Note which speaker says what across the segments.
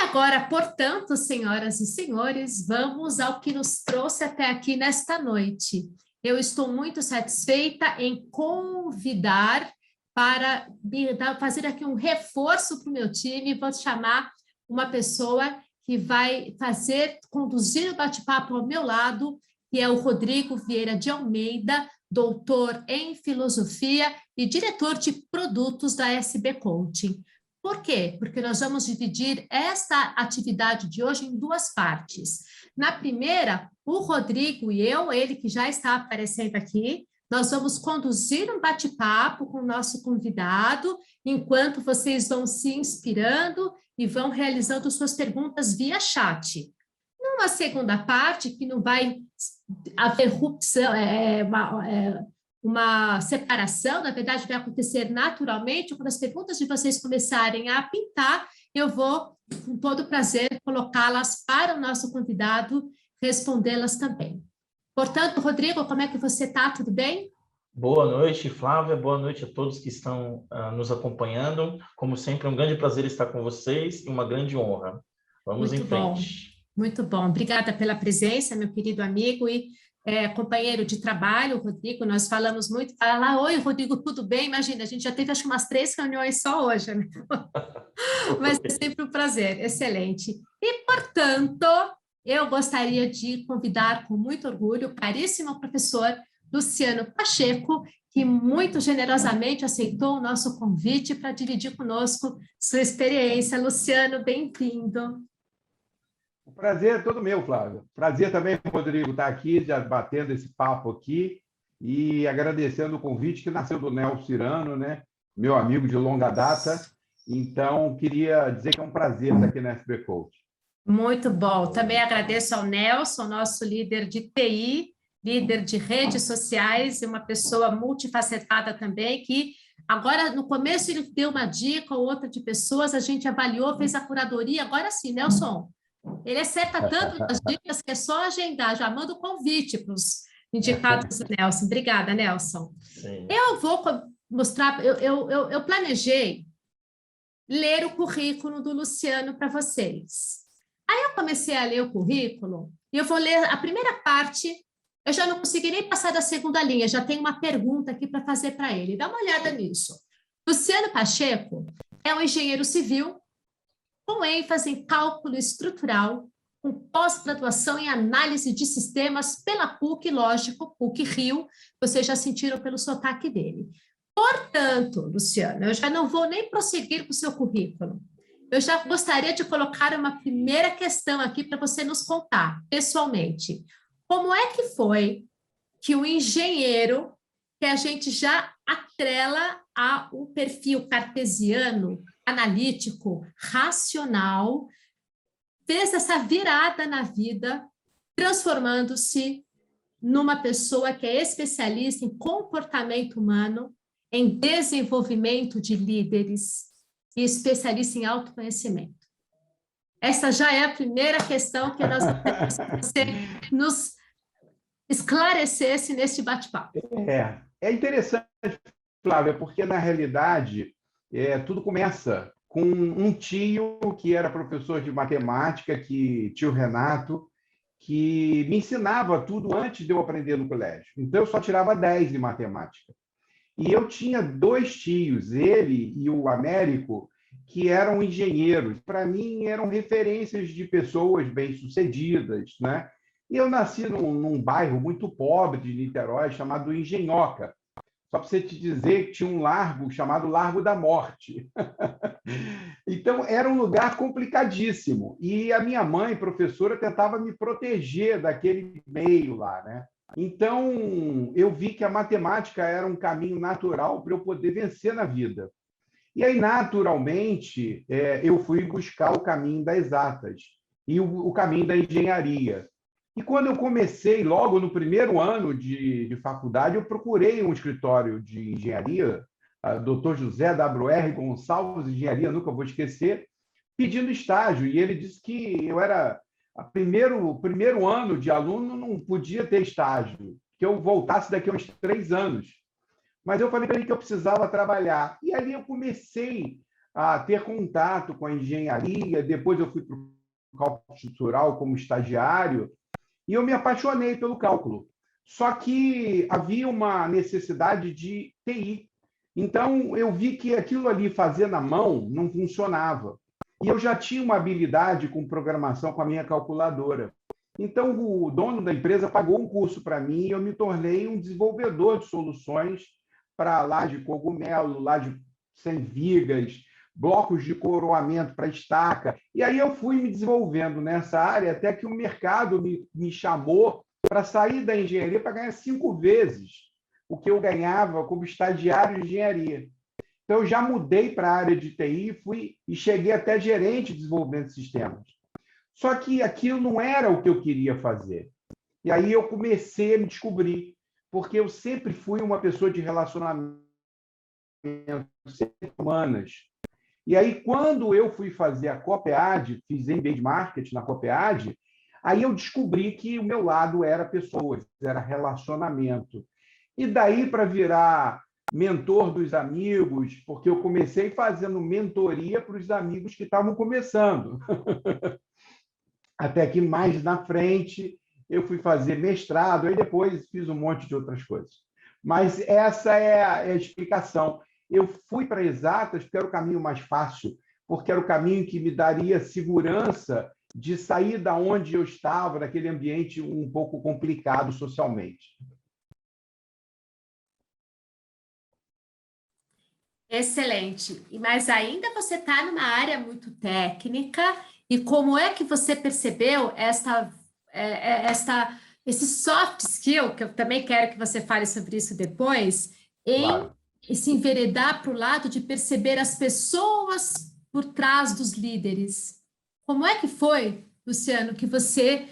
Speaker 1: Agora, portanto, senhoras e senhores, vamos ao que nos trouxe até aqui nesta noite. Eu estou muito satisfeita em convidar para fazer aqui um reforço para o meu time. Vou chamar uma pessoa que vai conduzir o bate-papo ao meu lado, que é o Rodrigo Vieira de Almeida, doutor em filosofia e diretor de produtos da SB Coaching. Por quê? Porque nós vamos dividir esta atividade de hoje em duas partes. Na primeira, o Rodrigo e eu, ele que já está aparecendo aqui, nós vamos conduzir um bate-papo com o nosso convidado, enquanto vocês vão se inspirando e vão realizando suas perguntas via chat. Numa segunda parte, que não vai haver rupção, uma separação, na verdade, vai acontecer naturalmente. Quando as perguntas de vocês começarem a pintar, eu vou, com todo prazer, colocá-las para o nosso convidado respondê-las também. Portanto, Rodrigo, como é que você está? Tudo bem?
Speaker 2: Boa noite, Flávia. Boa noite a todos que estão nos acompanhando. Como sempre, é um grande prazer estar com vocês e uma grande honra. Vamos em frente.
Speaker 1: Muito bom. Obrigada pela presença, meu querido amigo e companheiro de trabalho, Rodrigo. Nós falamos muito. Fala lá, oi, Rodrigo, tudo bem? Imagina, a gente já teve acho que umas 3 reuniões só hoje, né? Mas é sempre um prazer, excelente. E, portanto, eu gostaria de convidar com muito orgulho o caríssimo professor Luciano Pacheco, que muito generosamente aceitou o nosso convite para dividir conosco sua experiência. Luciano, bem-vindo.
Speaker 3: O prazer é todo meu, Flávio. Prazer também, Rodrigo, estar aqui, já batendo esse papo aqui e agradecendo o convite que nasceu do Nelson Cirano, né? Meu amigo de longa data. Então, queria dizer que é um prazer estar aqui na SB Coach.
Speaker 1: Muito bom. Também agradeço ao Nelson, nosso líder de TI, líder de redes sociais e uma pessoa multifacetada também, que agora, no começo, ele deu uma dica ou outra de pessoas, a gente avaliou, fez a curadoria. Agora sim, Nelson, ele acerta tanto as dicas que é só agendar. Já manda o convite para os indicados do Nelson. Obrigada, Nelson.
Speaker 2: Sim.
Speaker 1: Eu vou mostrar, eu planejei ler o currículo do Luciano para vocês. Aí eu comecei a ler o currículo e eu vou ler a primeira parte. Eu já não consegui nem passar da segunda linha, já tem uma pergunta aqui para fazer para ele. Dá uma olhada nisso. Luciano Pacheco é um engenheiro civil com ênfase em cálculo estrutural, com pós-graduação em análise de sistemas pela PUC, lógico, PUC-Rio, vocês já sentiram pelo sotaque dele. Portanto, Luciano, eu já não vou nem prosseguir com o seu currículo. Eu já gostaria de colocar uma primeira questão aqui para você nos contar, pessoalmente. Como é que foi que o engenheiro, que a gente já atrela ao perfil cartesiano, analítico, racional, fez essa virada na vida, transformando-se numa pessoa que é especialista em comportamento humano, em desenvolvimento de líderes e especialista em autoconhecimento? Essa já é a primeira questão que nós queremos que você nos esclarecesse neste bate-papo.
Speaker 3: É interessante, Flávia, porque, na realidade, tudo começa com um tio que era professor de matemática, tio Renato, que me ensinava tudo antes de eu aprender no colégio. Então, eu só tirava 10 em matemática. E eu tinha 2 tios, ele e o Américo, que eram engenheiros. Para mim, eram referências de pessoas bem-sucedidas, né? E eu nasci num bairro muito pobre de Niterói, chamado Engenhoca. Só para você te dizer que tinha um largo chamado Largo da Morte. Então, era um lugar complicadíssimo. E a minha mãe, professora, tentava me proteger daquele meio lá, né? Então, eu vi que a matemática era um caminho natural para eu poder vencer na vida. E aí, naturalmente, eu fui buscar o caminho das exatas e o caminho da engenharia. E quando eu comecei, logo no primeiro ano de faculdade, eu procurei um escritório de engenharia, Dr. José W.R. Gonçalves, engenharia, nunca vou esquecer, pedindo estágio. E ele disse que eu era primeiro ano de aluno, não podia ter estágio, que eu voltasse daqui a uns 3 anos. Mas eu falei para ele que eu precisava trabalhar. E ali eu comecei a ter contato com a engenharia. Depois eu fui para o cálculo estrutural como estagiário e eu me apaixonei pelo cálculo. Só que havia uma necessidade de TI. Então, eu vi que aquilo ali, fazer na mão, não funcionava. E eu já tinha uma habilidade com programação com a minha calculadora. Então, o dono da empresa pagou um curso para mim e eu me tornei um desenvolvedor de soluções para laje de cogumelo, laje sem vigas, blocos de coroamento para estaca. E aí eu fui me desenvolvendo nessa área até que o mercado me chamou para sair da engenharia para ganhar 5 vezes o que eu ganhava como estagiário de engenharia. Então, eu já mudei para a área de TI e cheguei até gerente de desenvolvimento de sistemas. Só que aquilo não era o que eu queria fazer. E aí eu comecei a me descobrir, porque eu sempre fui uma pessoa de relacionamento, sempre humanas. E aí, quando eu fui fazer a COPEAD, fiz MBA de Marketing na COPEAD, aí eu descobri que o meu lado era pessoas, era relacionamento. E daí para virar mentor dos amigos, porque eu comecei fazendo mentoria para os amigos que estavam começando. Até que mais na frente eu fui fazer mestrado, aí depois fiz um monte de outras coisas. Mas essa é a explicação. Eu fui para exatas porque era o caminho mais fácil, porque era o caminho que me daria segurança de sair da onde eu estava, daquele ambiente um pouco complicado socialmente.
Speaker 1: Excelente. Mas ainda você está numa área muito técnica, e como é que você percebeu esse soft skill, que eu também quero que você fale sobre isso depois, em
Speaker 3: Claro.
Speaker 1: se enveredar para o lado de perceber as pessoas por trás dos líderes? Como é que foi, Luciano, que você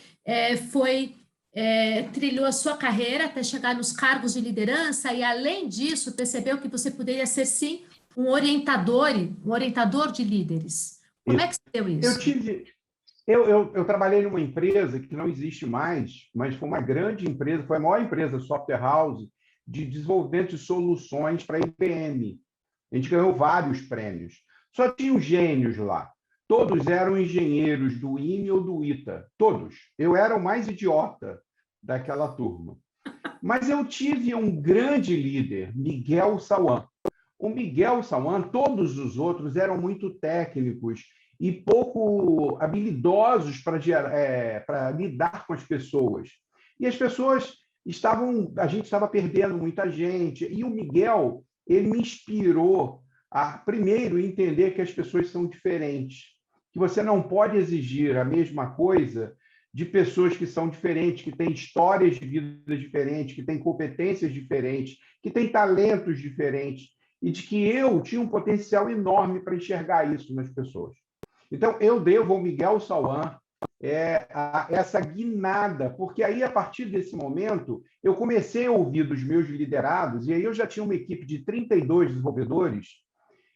Speaker 1: trilhou a sua carreira até chegar nos cargos de liderança e, além disso, percebeu que você poderia ser, sim, um orientador de líderes? Como é que
Speaker 3: Isso.
Speaker 1: você deu
Speaker 3: Eu
Speaker 1: isso?
Speaker 3: tive, eu trabalhei numa empresa que não existe mais, mas foi uma grande empresa, foi a maior empresa software house de desenvolvimento de soluções para IBM. A gente ganhou vários prêmios. Só tinham gênios lá. Todos eram engenheiros do IME ou do ITA. Todos. Eu era o mais idiota daquela turma. Mas eu tive um grande líder, Miguel Sauan. O Miguel Sauan, todos os outros eram muito técnicos e pouco habilidosos para lidar com as pessoas. E as pessoas a gente estava perdendo muita gente. E o Miguel, ele me inspirou a, primeiro, entender que as pessoas são diferentes, que você não pode exigir a mesma coisa de pessoas que são diferentes, que têm histórias de vida diferentes, que têm competências diferentes, que têm talentos diferentes, e de que eu tinha um potencial enorme para enxergar isso nas pessoas. Então, eu devo ao Miguel Sauan essa guinada, porque aí, a partir desse momento, eu comecei a ouvir dos meus liderados, e aí eu já tinha uma equipe de 32 desenvolvedores,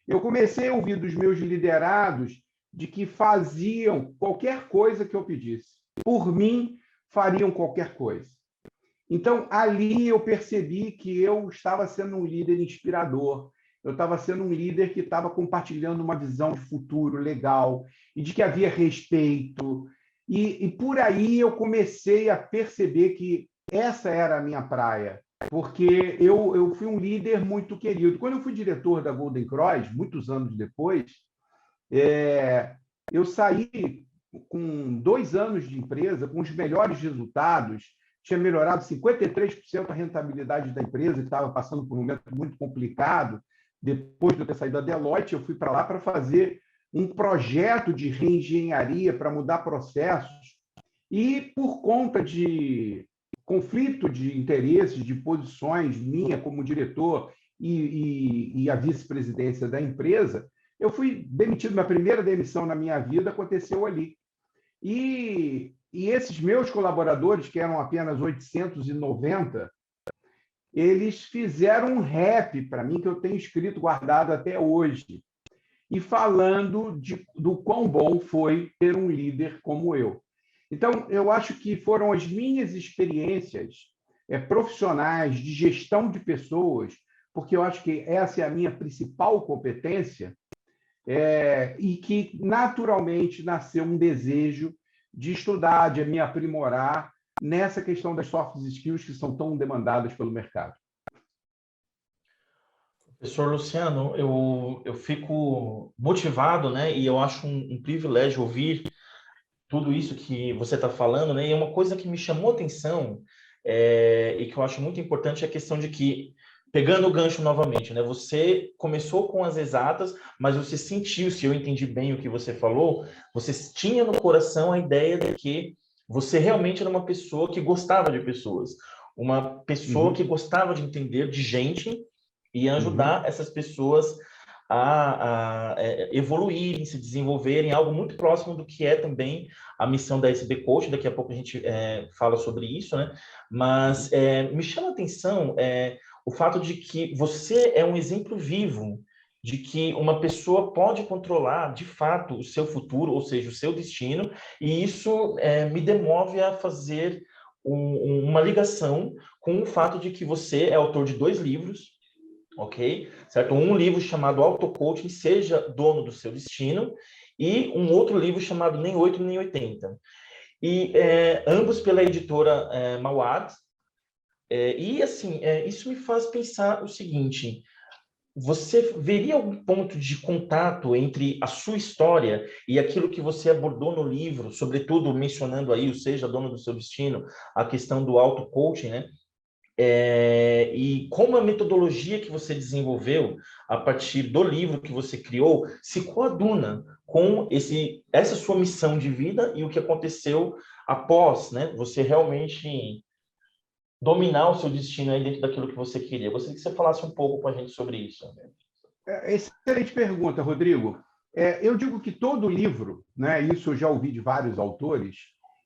Speaker 3: eu comecei a ouvir dos meus liderados de que faziam qualquer coisa que eu pedisse. Por mim, fariam qualquer coisa. Então, ali eu percebi que eu estava sendo um líder inspirador, eu estava sendo um líder que estava compartilhando uma visão de futuro legal e de que havia respeito. E por aí eu comecei a perceber que essa era a minha praia, porque eu fui um líder muito querido. Quando eu fui diretor da Golden Cross, muitos anos depois, eu saí com 2 anos de empresa, com os melhores resultados, tinha melhorado 53% a rentabilidade da empresa, que estava passando por um momento muito complicado. Depois de eu ter saído da Deloitte, eu fui para lá para fazer um projeto de reengenharia para mudar processos. E, por conta de conflito de interesses, de posições minha como diretor e a vice-presidência da empresa, eu fui demitido. Minha primeira demissão na minha vida aconteceu ali. E esses meus colaboradores, que eram apenas 890, eles fizeram um rap para mim, que eu tenho escrito, guardado até hoje, e falando do quão bom foi ter um líder como eu. Então, eu acho que foram as minhas experiências profissionais de gestão de pessoas, porque eu acho que essa é a minha principal competência, e que naturalmente nasceu um desejo de estudar, de me aprimorar nessa questão das soft skills que são tão demandadas pelo mercado.
Speaker 2: Professor Luciano, eu fico motivado, né? E eu acho um privilégio ouvir tudo isso que você está falando, né? E uma coisa que me chamou a atenção e que eu acho muito importante é a questão de que, pegando o gancho novamente, né? Você começou com as exatas, mas você sentiu, se eu entendi bem o que você falou, você tinha no coração a ideia de que você realmente era uma pessoa que gostava de pessoas, uma pessoa que gostava de entender de gente e ajudar essas pessoas a evoluírem, se desenvolverem, algo muito próximo do que é também a missão da SB Coach. Daqui a pouco a gente fala sobre isso, né? Mas me chama a atenção o fato de que você é um exemplo vivo de que uma pessoa pode controlar, de fato, o seu futuro, ou seja, o seu destino, e isso me demove a fazer uma ligação com o fato de que você é autor de 2 livros, ok? Certo? Um livro chamado Auto-Coaching, Seja Dono do Seu Destino, e um outro livro chamado Nem 8 Nem 80. E ambos pela editora Mauad. E, assim, isso me faz pensar o seguinte: você veria algum ponto de contato entre a sua história e aquilo que você abordou no livro, sobretudo mencionando aí o Seja Dono do Seu Destino, a questão do auto-coaching, né? E como a metodologia que você desenvolveu a partir do livro que você criou se coaduna com essa sua missão de vida e o que aconteceu após, né, você realmente dominar o seu destino aí dentro daquilo que você queria. Eu gostaria que você falasse um pouco com a gente sobre isso.
Speaker 3: Excelente pergunta, Rodrigo. Eu digo que todo livro, né, isso eu já ouvi de vários autores,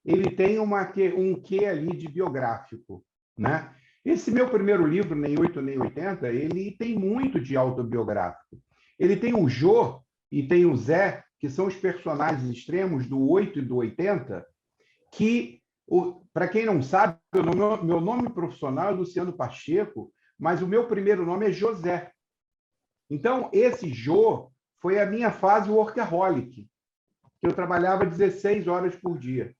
Speaker 3: ele tem um quê ali de biográfico, né? Esse meu primeiro livro, Nem 8 Nem 80, ele tem muito de autobiográfico. Ele tem o Jô e tem o Zé, que são os personagens extremos do 8 e do 80, que, para quem não sabe, meu nome profissional é Luciano Pacheco, mas o meu primeiro nome é José. Então, esse Jô foi a minha fase workaholic, que eu trabalhava 16 horas por dia.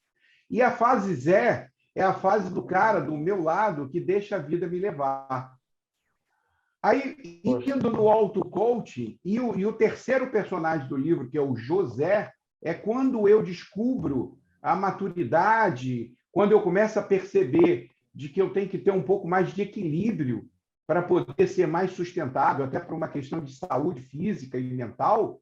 Speaker 3: E a fase Zé é a fase do cara do meu lado que deixa a vida me levar. Aí, indo no auto-coaching, e o terceiro personagem do livro, que é o José, é quando eu descubro a maturidade, quando eu começo a perceber de que eu tenho que ter um pouco mais de equilíbrio para poder ser mais sustentável, até por uma questão de saúde física e mental,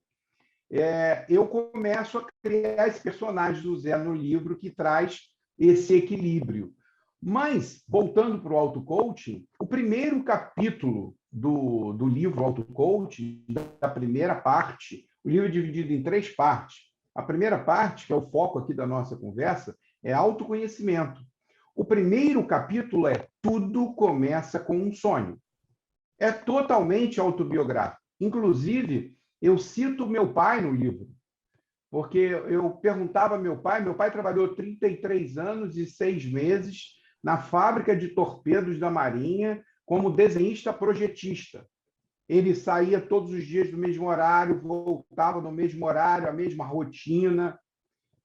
Speaker 3: eu começo a criar esse personagem do Zé no livro que traz esse equilíbrio. Mas, voltando para o auto-coaching, o primeiro capítulo do livro Auto-Coaching, da primeira parte, o livro é dividido em 3 partes. A primeira parte, que é o foco aqui da nossa conversa, é autoconhecimento. O primeiro capítulo é Tudo Começa com um Sonho. É totalmente autobiográfico. Inclusive, eu cito meu pai no livro, porque eu perguntava ao meu pai trabalhou 33 anos e 6 meses na fábrica de torpedos da Marinha como desenhista projetista. Ele saía todos os dias do mesmo horário, voltava no mesmo horário, a mesma rotina.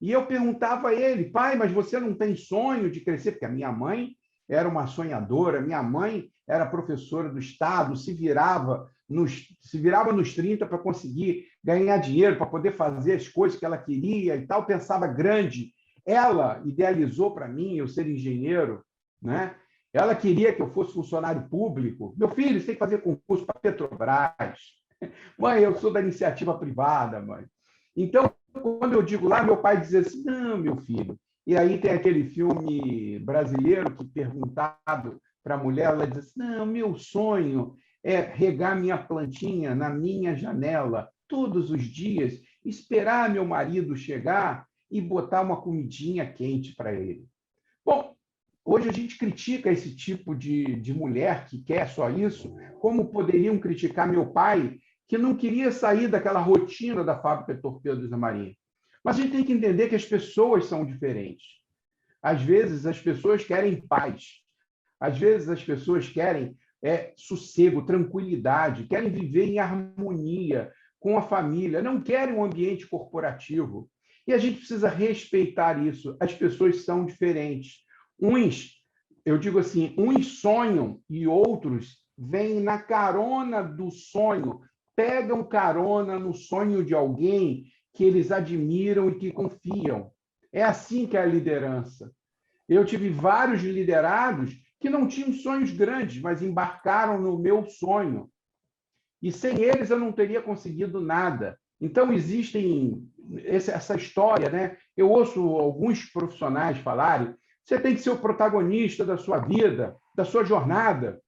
Speaker 3: E eu perguntava a ele, pai, mas você não tem sonho de crescer? Porque a minha mãe era uma sonhadora, minha mãe era professora do Estado, se virava nos 30 para conseguir ganhar dinheiro, para poder fazer as coisas que ela queria e tal, pensava grande. Ela idealizou para mim eu ser engenheiro, né? Ela queria que eu fosse funcionário público. Meu filho, você tem que fazer concurso para a Petrobras. Mãe, eu sou da iniciativa privada, mãe. Então, quando eu digo lá, meu pai dizia assim, não, meu filho. E aí tem aquele filme brasileiro que, perguntado para a mulher, ela diz assim, não, meu sonho é regar minha plantinha na minha janela todos os dias, esperar meu marido chegar e botar uma comidinha quente para ele. Bom, hoje a gente critica esse tipo de mulher que quer só isso, como poderiam criticar meu pai, que não queria sair daquela rotina da fábrica de torpedos da Marinha. Mas a gente tem que entender que as pessoas são diferentes. Às vezes, as pessoas querem paz. Às vezes, as pessoas querem sossego, tranquilidade, querem viver em harmonia com a família, não querem um ambiente corporativo. E a gente precisa respeitar isso. As pessoas são diferentes. Uns, eu digo assim, uns sonham e outros vêm na carona do sonho, pegam carona no sonho de alguém que eles admiram e que confiam. É assim que é a liderança. Eu tive vários liderados que não tinham sonhos grandes, mas embarcaram no meu sonho. E sem eles eu não teria conseguido nada. Então, existem essa história, né? Eu ouço alguns profissionais falarem: você tem que ser o protagonista da sua vida, da sua jornada.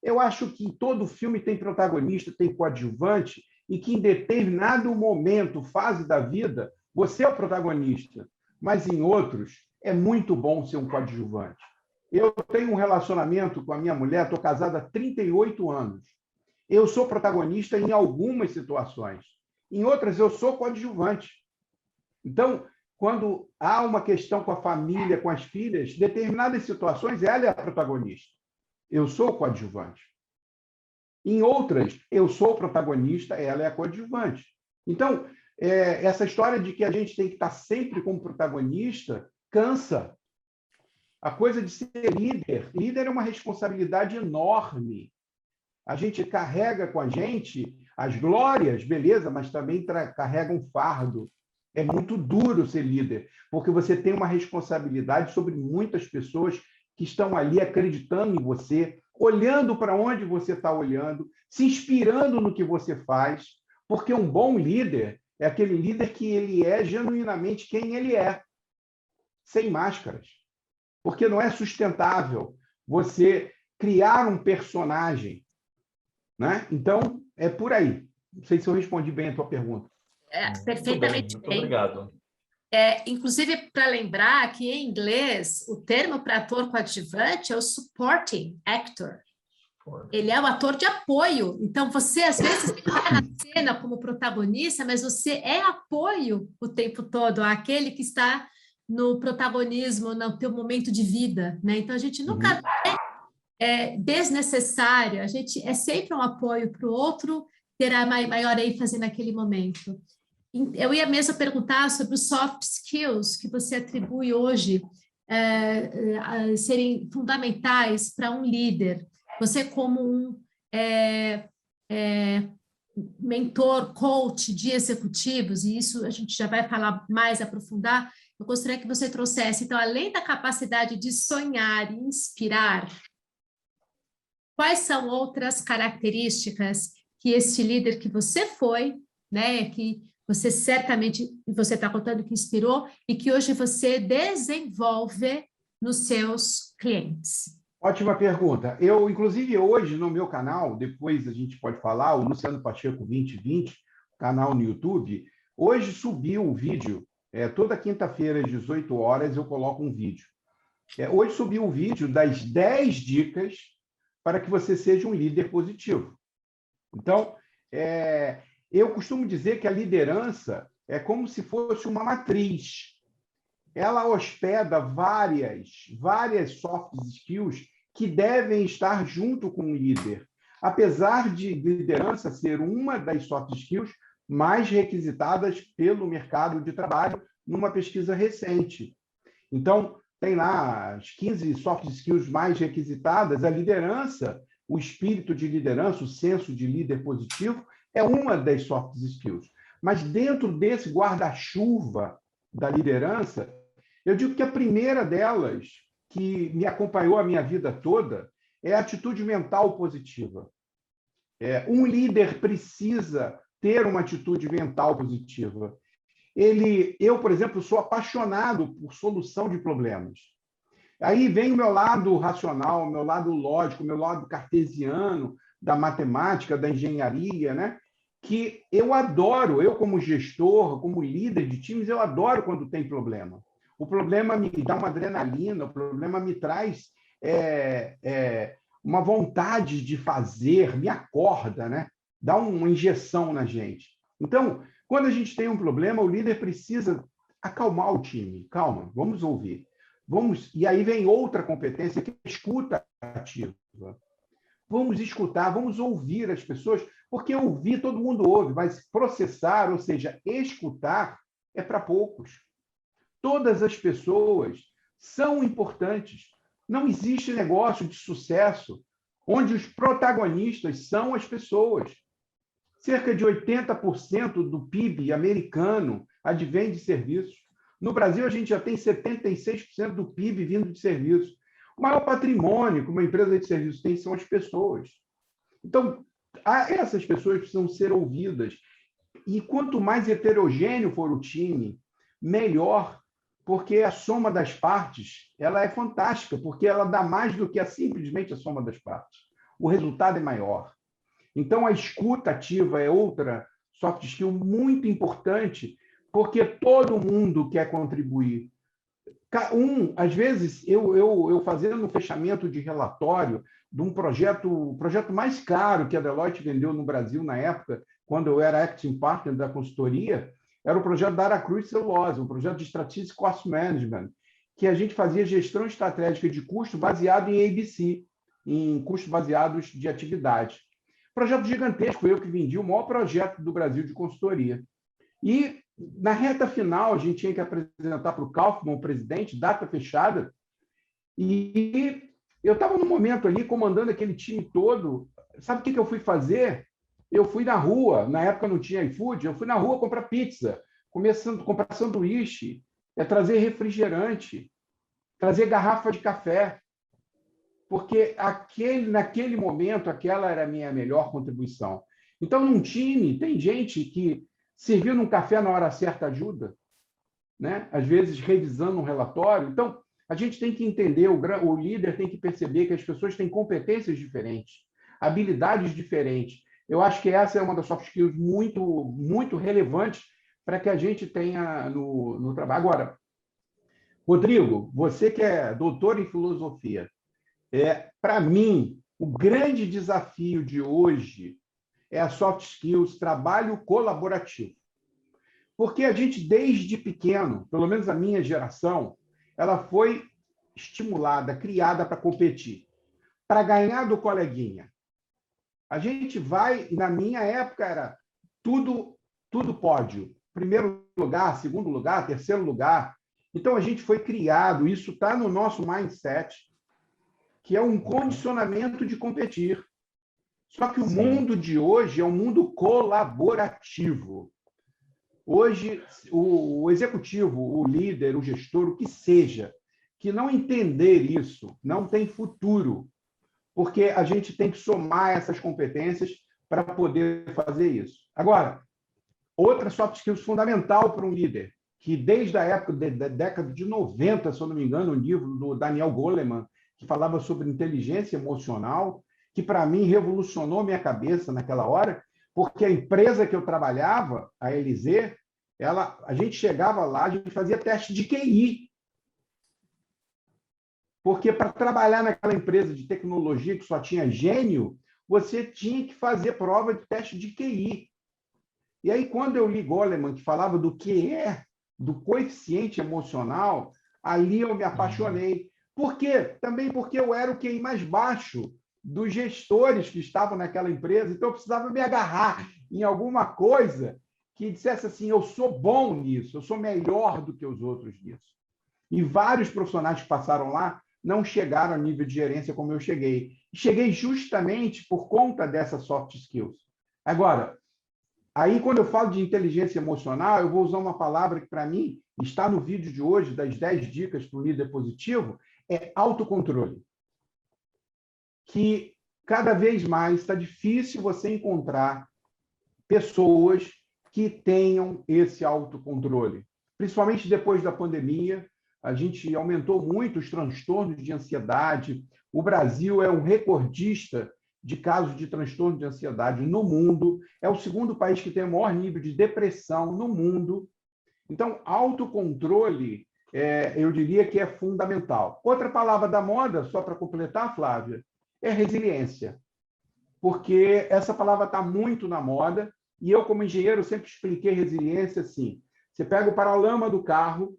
Speaker 3: Eu acho que todo filme tem protagonista, tem coadjuvante, e que em determinado momento, fase da vida, você é o protagonista. Mas em outros, é muito bom ser um coadjuvante. Eu tenho um relacionamento com a minha mulher, estou casado há 38 anos. Eu sou protagonista em algumas situações. Em outras, eu sou coadjuvante. Então, quando há uma questão com a família, com as filhas, determinadas situações, ela é a protagonista. Eu sou coadjuvante. Em outras, eu sou protagonista, ela é a coadjuvante. Então, essa história de que a gente tem que estar sempre como protagonista cansa. A coisa de ser líder. Líder é uma responsabilidade enorme. A gente carrega com a gente as glórias, beleza, mas também carrega um fardo. É muito duro ser líder, porque você tem uma responsabilidade sobre muitas pessoas que estão ali acreditando em você, olhando para onde você está olhando, se inspirando no que você faz, porque um bom líder é aquele líder que ele é genuinamente quem ele é, sem máscaras. Porque não é sustentável você criar um personagem, né? Então, é por aí. Não sei se eu respondi bem a tua pergunta.
Speaker 1: Perfeitamente
Speaker 2: Muito
Speaker 1: bem.
Speaker 2: obrigado.
Speaker 1: Inclusive, para lembrar que em inglês, o termo para ator coadjuvante é o supporting actor. Ele é o ator de apoio. Então, você, às vezes, está na cena como protagonista, mas você é apoio o tempo todo àquele que está no protagonismo, no teu momento de vida, né? Então, a gente nunca é desnecessário, a gente é sempre um apoio para o outro ter a maior ênfase naquele momento. Eu ia mesmo perguntar sobre os soft skills que você atribui hoje a serem fundamentais para um líder. Você como um mentor, coach de executivos, e isso a gente já vai falar mais, aprofundar, eu gostaria que você trouxesse, então, além da capacidade de sonhar e inspirar, quais são outras características que esse líder que você foi, né, que você certamente, você está contando que inspirou e que hoje você desenvolve nos seus clientes?
Speaker 3: Ótima pergunta. Eu, inclusive, hoje no meu canal, depois a gente pode falar, o Luciano Pacheco 2020, canal no YouTube, hoje subiu um vídeo, toda quinta-feira às 18 horas eu coloco um vídeo. Hoje subiu um vídeo das 10 dicas para que você seja um líder positivo. Então, eu costumo dizer que a liderança é como se fosse uma matriz. Ela hospeda várias soft skills que devem estar junto com o líder. Apesar de liderança ser uma das soft skills mais requisitadas pelo mercado de trabalho numa pesquisa recente. Então, tem lá as 15 soft skills mais requisitadas, a liderança, o espírito de liderança, o senso de líder positivo, é uma das soft skills. Mas dentro desse guarda-chuva da liderança, eu digo que a primeira delas, que me acompanhou a minha vida toda, é a atitude mental positiva. Um líder precisa ter uma atitude mental positiva. Eu, por exemplo, sou apaixonado por solução de problemas. Aí vem o meu lado racional, o meu lado lógico, o meu lado cartesiano, da matemática, da engenharia, né? Que eu adoro, eu como gestor, como líder de times, eu adoro quando tem problema. O problema me dá uma adrenalina, o problema me traz uma vontade de fazer, me acorda, né? Dá uma injeção na gente. Então, quando a gente tem um problema, o líder precisa acalmar o time. Calma, vamos ouvir. E aí vem outra competência, que é a escuta ativa. Vamos escutar, vamos ouvir as pessoas, Porque ouvir, todo mundo ouve, mas processar, ou seja, escutar, é para poucos. Todas as pessoas são importantes. Não existe negócio de sucesso onde os protagonistas são as pessoas. Cerca de 80% do PIB americano advém de serviços. No Brasil, a gente já tem 76% do PIB vindo de serviços. O maior patrimônio que uma empresa de serviços tem são as pessoas. Então, essas pessoas precisam ser ouvidas. E quanto mais heterogêneo for o time, melhor, porque a soma das partes ela é fantástica, porque ela dá mais do que simplesmente a soma das partes. O resultado é maior. Então, a escuta ativa é outra soft skill muito importante, porque todo mundo quer contribuir. Às vezes, eu fazendo um fechamento de relatório de um projeto, o projeto mais caro que a Deloitte vendeu no Brasil na época, quando eu era acting partner da consultoria, era o projeto da Aracruz Celulose, um projeto de Strategic Cost Management, que a gente fazia gestão estratégica de custo baseado em ABC, em custos baseados de atividade. Projeto gigantesco, eu que vendi o maior projeto do Brasil de consultoria. E, na reta final, a gente tinha que apresentar para o Kaufmann, o presidente, data fechada, e eu estava no momento ali, comandando aquele time todo. Sabe o que eu fui fazer? Eu fui na rua, na época não tinha iFood, eu fui na rua comprar pizza, comprar sanduíche, trazer refrigerante, trazer garrafa de café, porque naquele momento, aquela era a minha melhor contribuição. Então, num time, tem gente que servir num café na hora certa ajuda, né? Às vezes revisando um relatório. Então, a gente tem que entender, o líder tem que perceber que as pessoas têm competências diferentes, habilidades diferentes. Eu acho que essa é uma das soft skills muito, muito relevantes para que a gente tenha no trabalho. Agora, Rodrigo, você que é doutor em filosofia, para mim, o grande desafio de hoje é a soft skills, trabalho colaborativo. Porque a gente, desde pequeno, pelo menos a minha geração, ela foi estimulada, criada para competir, para ganhar do coleguinha. A gente vai, na minha época, era tudo pódio. Primeiro lugar, segundo lugar, terceiro lugar. Então, a gente foi criado, isso está no nosso mindset, que é um condicionamento de competir. Só que o mundo de hoje é um mundo colaborativo. Hoje, o executivo, o líder, o gestor, o que seja, que não entender isso, não tem futuro, porque a gente tem que somar essas competências para poder fazer isso. Agora, outra soft skills fundamental para um líder, que desde a época da década de 90, se eu não me engano, um livro do Daniel Goleman, que falava sobre inteligência emocional, que para mim revolucionou minha cabeça naquela hora, porque a empresa que eu trabalhava, a LZ, a gente chegava lá, a gente fazia teste de QI. Porque para trabalhar naquela empresa de tecnologia que só tinha gênio, você tinha que fazer prova de teste de QI. E aí, quando eu li Goleman, que falava do QE, do coeficiente emocional, ali eu me apaixonei. Por quê? Também porque eu era o QI mais baixo dos gestores que estavam naquela empresa, então eu precisava me agarrar em alguma coisa que dissesse assim, eu sou bom nisso, eu sou melhor do que os outros nisso. E vários profissionais que passaram lá não chegaram ao nível de gerência como eu cheguei. Cheguei justamente por conta dessas soft skills. Agora, aí quando eu falo de inteligência emocional, eu vou usar uma palavra que para mim está no vídeo de hoje, das 10 dicas para o líder positivo, é autocontrole. Que cada vez mais está difícil você encontrar pessoas que tenham esse autocontrole. Principalmente depois da pandemia, a gente aumentou muito os transtornos de ansiedade. O Brasil é um recordista de casos de transtorno de ansiedade no mundo. É o segundo país que tem o maior nível de depressão no mundo. Então, autocontrole, eu diria que é fundamental. Outra palavra da moda, só para completar, Flávia, é resiliência. Porque essa palavra está muito na moda e eu, como engenheiro, sempre expliquei resiliência assim. Você pega o paralama do carro,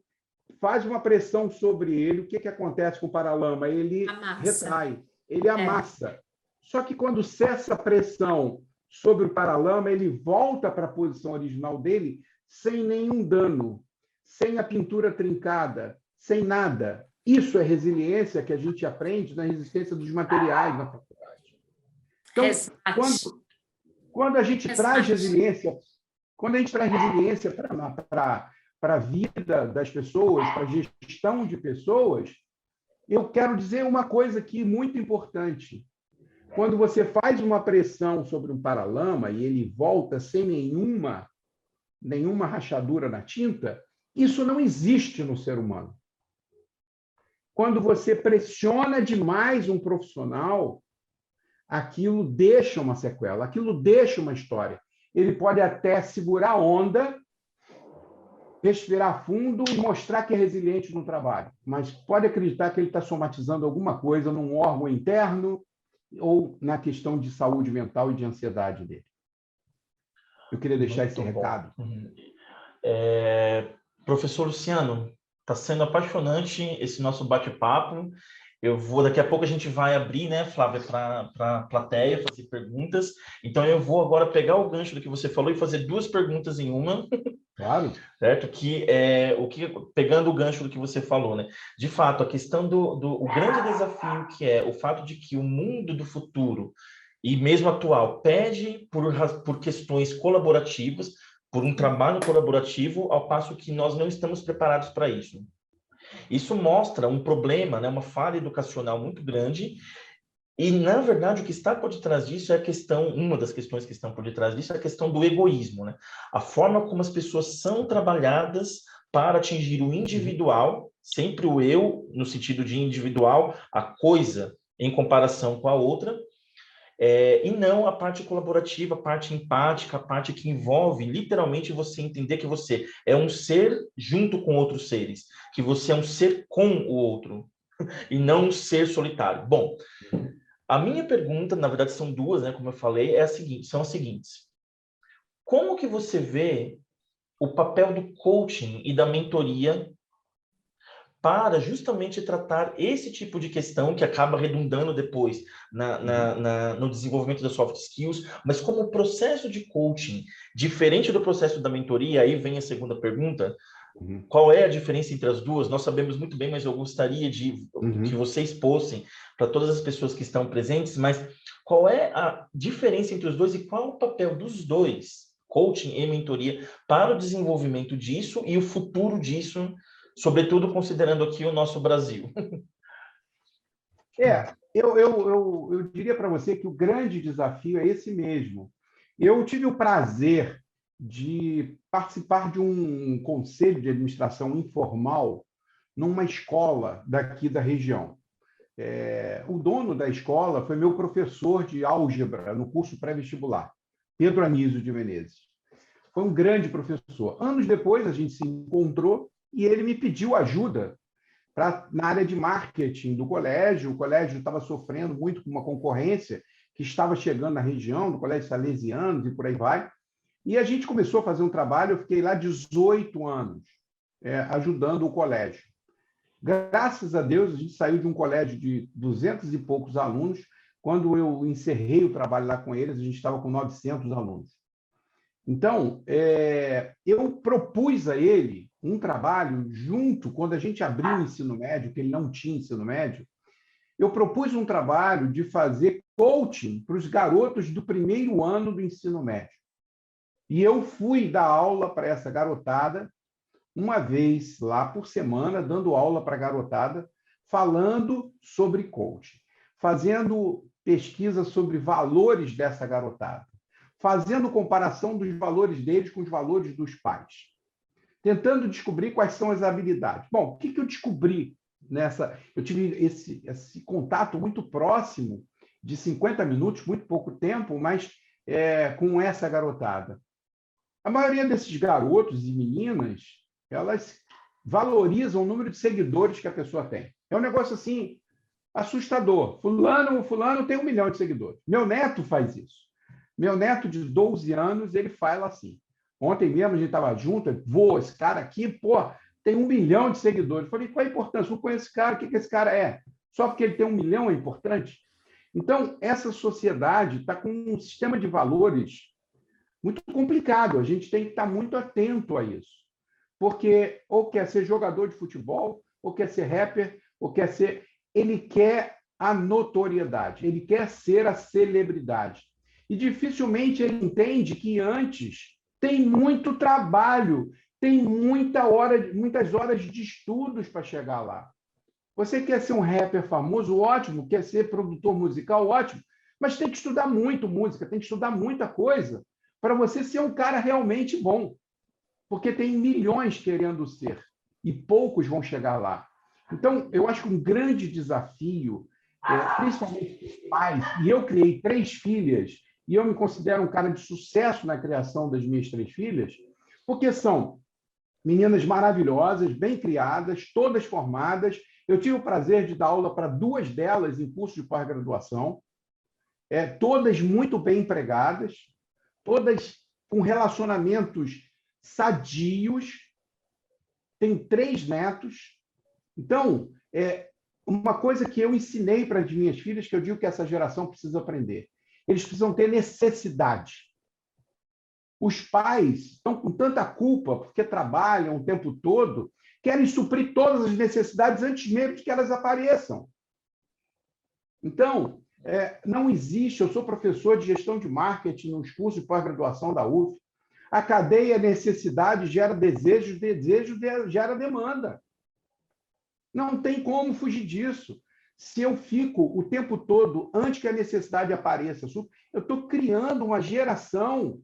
Speaker 3: faz uma pressão sobre ele, o que acontece com o paralama? Ele retrai, ele amassa. Só que quando cessa a pressão sobre o paralama, ele volta para a posição original dele sem nenhum dano, sem a pintura trincada, sem nada. Isso é resiliência que a gente aprende na resistência dos materiais na faculdade. Então, quando a gente traz resiliência, para a vida das pessoas, para a gestão de pessoas, eu quero dizer uma coisa aqui muito importante. Quando você faz uma pressão sobre um paralama e ele volta sem nenhuma rachadura na tinta, isso não existe no ser humano. Quando você pressiona demais um profissional, aquilo deixa uma sequela, aquilo deixa uma história. Ele pode até segurar a onda, respirar fundo e mostrar que é resiliente no trabalho, mas pode acreditar que ele está somatizando alguma coisa num órgão interno ou na questão de saúde mental e de ansiedade dele. Eu queria deixar esse recado.
Speaker 2: Professor Luciano, está sendo apaixonante esse nosso bate-papo. Daqui a pouco a gente vai abrir, né, Flávia, para a plateia fazer perguntas. Então, eu vou agora pegar o gancho do que você falou e fazer duas perguntas em uma.
Speaker 3: Claro.
Speaker 2: Certo? Pegando o gancho do que você falou, né? De fato, a questão o grande desafio que é o fato de que o mundo do futuro e mesmo atual pede por questões colaborativas, por um trabalho colaborativo, ao passo que nós não estamos preparados para isso. Isso mostra um problema, né, uma falha educacional muito grande, e, na verdade, o que está por detrás disso uma das questões que estão por detrás disso é a questão do egoísmo, né? A forma como as pessoas são trabalhadas para atingir o individual, sempre o eu, no sentido de individual, a coisa em comparação com a outra, e não a parte colaborativa, a parte empática, a parte que envolve literalmente você entender que você é um ser junto com outros seres, que você é um ser com o outro, e não um ser solitário. Bom, a minha pergunta, na verdade são duas, né, como eu falei, são as seguintes. Como que você vê o papel do coaching e da mentoria para justamente tratar esse tipo de questão que acaba redundando depois no desenvolvimento das soft skills, mas como o processo de coaching, diferente do processo da mentoria, aí vem a segunda pergunta, qual é a diferença entre as duas? Nós sabemos muito bem, mas eu gostaria que vocês expôssem para todas as pessoas que estão presentes, mas qual é a diferença entre os dois e qual o papel dos dois, coaching e mentoria, para o desenvolvimento disso e o futuro disso, sobretudo considerando aqui o nosso Brasil?
Speaker 3: Eu diria para você que o grande desafio é esse mesmo. Eu tive o prazer de participar de um conselho de administração informal numa escola daqui da região. O dono da escola foi meu professor de álgebra no curso pré-vestibular, Pedro Anísio de Menezes. Foi um grande professor. Anos depois, a gente se encontrou e ele me pediu ajuda na área de marketing do colégio. O colégio estava sofrendo muito com uma concorrência que estava chegando na região, do Colégio Salesianos e por aí vai. E a gente começou a fazer um trabalho, eu fiquei lá 18 anos, ajudando o colégio. Graças a Deus, a gente saiu de um colégio de 200 e poucos alunos. Quando eu encerrei o trabalho lá com eles, a gente estava com 900 alunos. Então, eu propus a ele um trabalho junto, quando a gente abriu o ensino médio, que ele não tinha ensino médio, eu propus um trabalho de fazer coaching para os garotos do primeiro ano do ensino médio. E eu fui dar aula para essa garotada, uma vez lá por semana, dando aula para a garotada, falando sobre coaching, fazendo pesquisa sobre valores dessa garotada, fazendo comparação dos valores deles com os valores dos pais, tentando descobrir quais são as habilidades. Bom, o que eu descobri nessa... Eu tive esse contato muito próximo, de 50 minutos, muito pouco tempo, mas com essa garotada. A maioria desses garotos e meninas, elas valorizam o número de seguidores que a pessoa tem. É um negócio assim, assustador. Fulano tem 1 milhão de seguidores. Meu neto faz isso. Meu neto de 12 anos, ele fala assim. Ontem mesmo a gente estava junto, esse cara aqui, tem 1 milhão de seguidores. Eu falei, qual a importância? Não conheço esse cara, o que esse cara é? Só porque ele tem 1 milhão é importante? Então, essa sociedade está com um sistema de valores muito complicado. A gente tem que estar muito atento a isso. Porque ou quer ser jogador de futebol, ou quer ser rapper, ou quer ser... Ele quer a notoriedade, ele quer ser a celebridade. E dificilmente ele entende que antes tem muito trabalho, tem muitas horas de estudos para chegar lá. Você quer ser um rapper famoso? Ótimo. Quer ser produtor musical? Ótimo. Mas tem que estudar muito música, tem que estudar muita coisa para você ser um cara realmente bom. Porque tem milhões querendo ser e poucos vão chegar lá. Então, eu acho que um grande desafio, principalmente os pais, e eu criei 3 filhas, e eu me considero um cara de sucesso na criação das minhas 3 filhas, porque são meninas maravilhosas, bem criadas, todas formadas. Eu tive o prazer de dar aula para 2 delas em curso de pós-graduação, todas muito bem empregadas, todas com relacionamentos sadios, tem 3 netos. Então, uma coisa que eu ensinei para as minhas filhas, que eu digo que essa geração precisa aprender. Eles precisam ter necessidade. Os pais estão com tanta culpa, porque trabalham o tempo todo, querem suprir todas as necessidades antes mesmo de que elas apareçam. Então, não existe, eu sou professor de gestão de marketing nos cursos de pós-graduação da UF, a cadeia necessidade gera desejo, desejo gera demanda. Não tem como fugir disso. Se eu fico o tempo todo, antes que a necessidade apareça, eu estou criando uma geração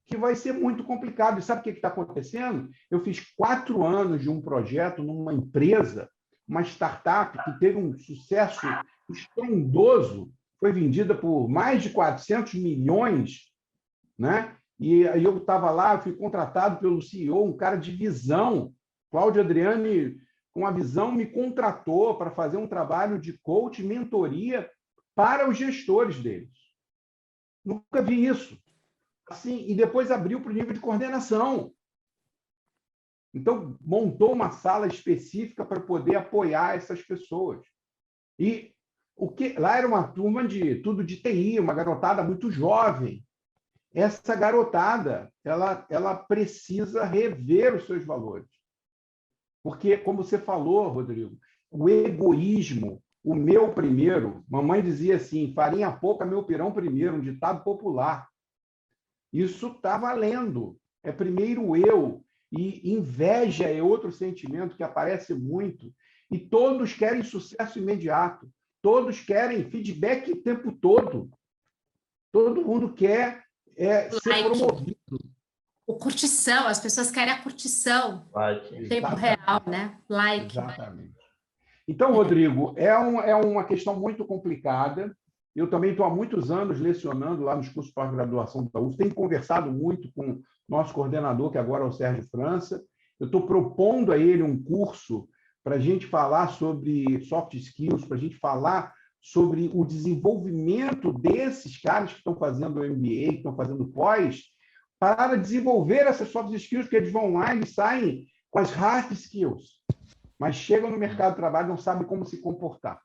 Speaker 3: que vai ser muito complicado. E sabe o que está acontecendo? Eu fiz 4 anos de um projeto numa empresa, uma startup que teve um sucesso estrondoso, foi vendida por mais de 400 milhões, né? E aí eu estava lá, fui contratado pelo CEO, um cara de visão, Cláudio Adriani, com a visão, me contratou para fazer um trabalho de coach, mentoria para os gestores deles. Nunca vi isso. Assim, e depois abriu para o nível de coordenação. Então, montou uma sala específica para poder apoiar essas pessoas. E lá era uma turma de tudo de TI, uma garotada muito jovem. Essa garotada, ela precisa rever os seus valores. Porque, como você falou, Rodrigo, o egoísmo, o meu primeiro, mamãe dizia assim, farinha pouca, meu pirão primeiro, um ditado popular. Isso está valendo. É primeiro eu. E inveja é outro sentimento que aparece muito. E todos querem sucesso imediato. Todos querem feedback o tempo todo. Todo mundo quer ser promovido.
Speaker 1: O curtição, as pessoas querem a curtição. Em tempo real, né? Like.
Speaker 3: Exatamente. Então, Rodrigo, é uma questão muito complicada. Eu também estou há muitos anos lecionando lá nos cursos de pós-graduação da UF. Tenho conversado muito com o nosso coordenador, que agora é o Sérgio França. Eu estou propondo a ele um curso para a gente falar sobre soft skills, para a gente falar sobre o desenvolvimento desses caras que estão fazendo o MBA, que estão fazendo pós, para desenvolver essas soft skills, porque eles vão lá e saem com as hard skills, mas chegam no mercado de trabalho e não sabem como se comportar.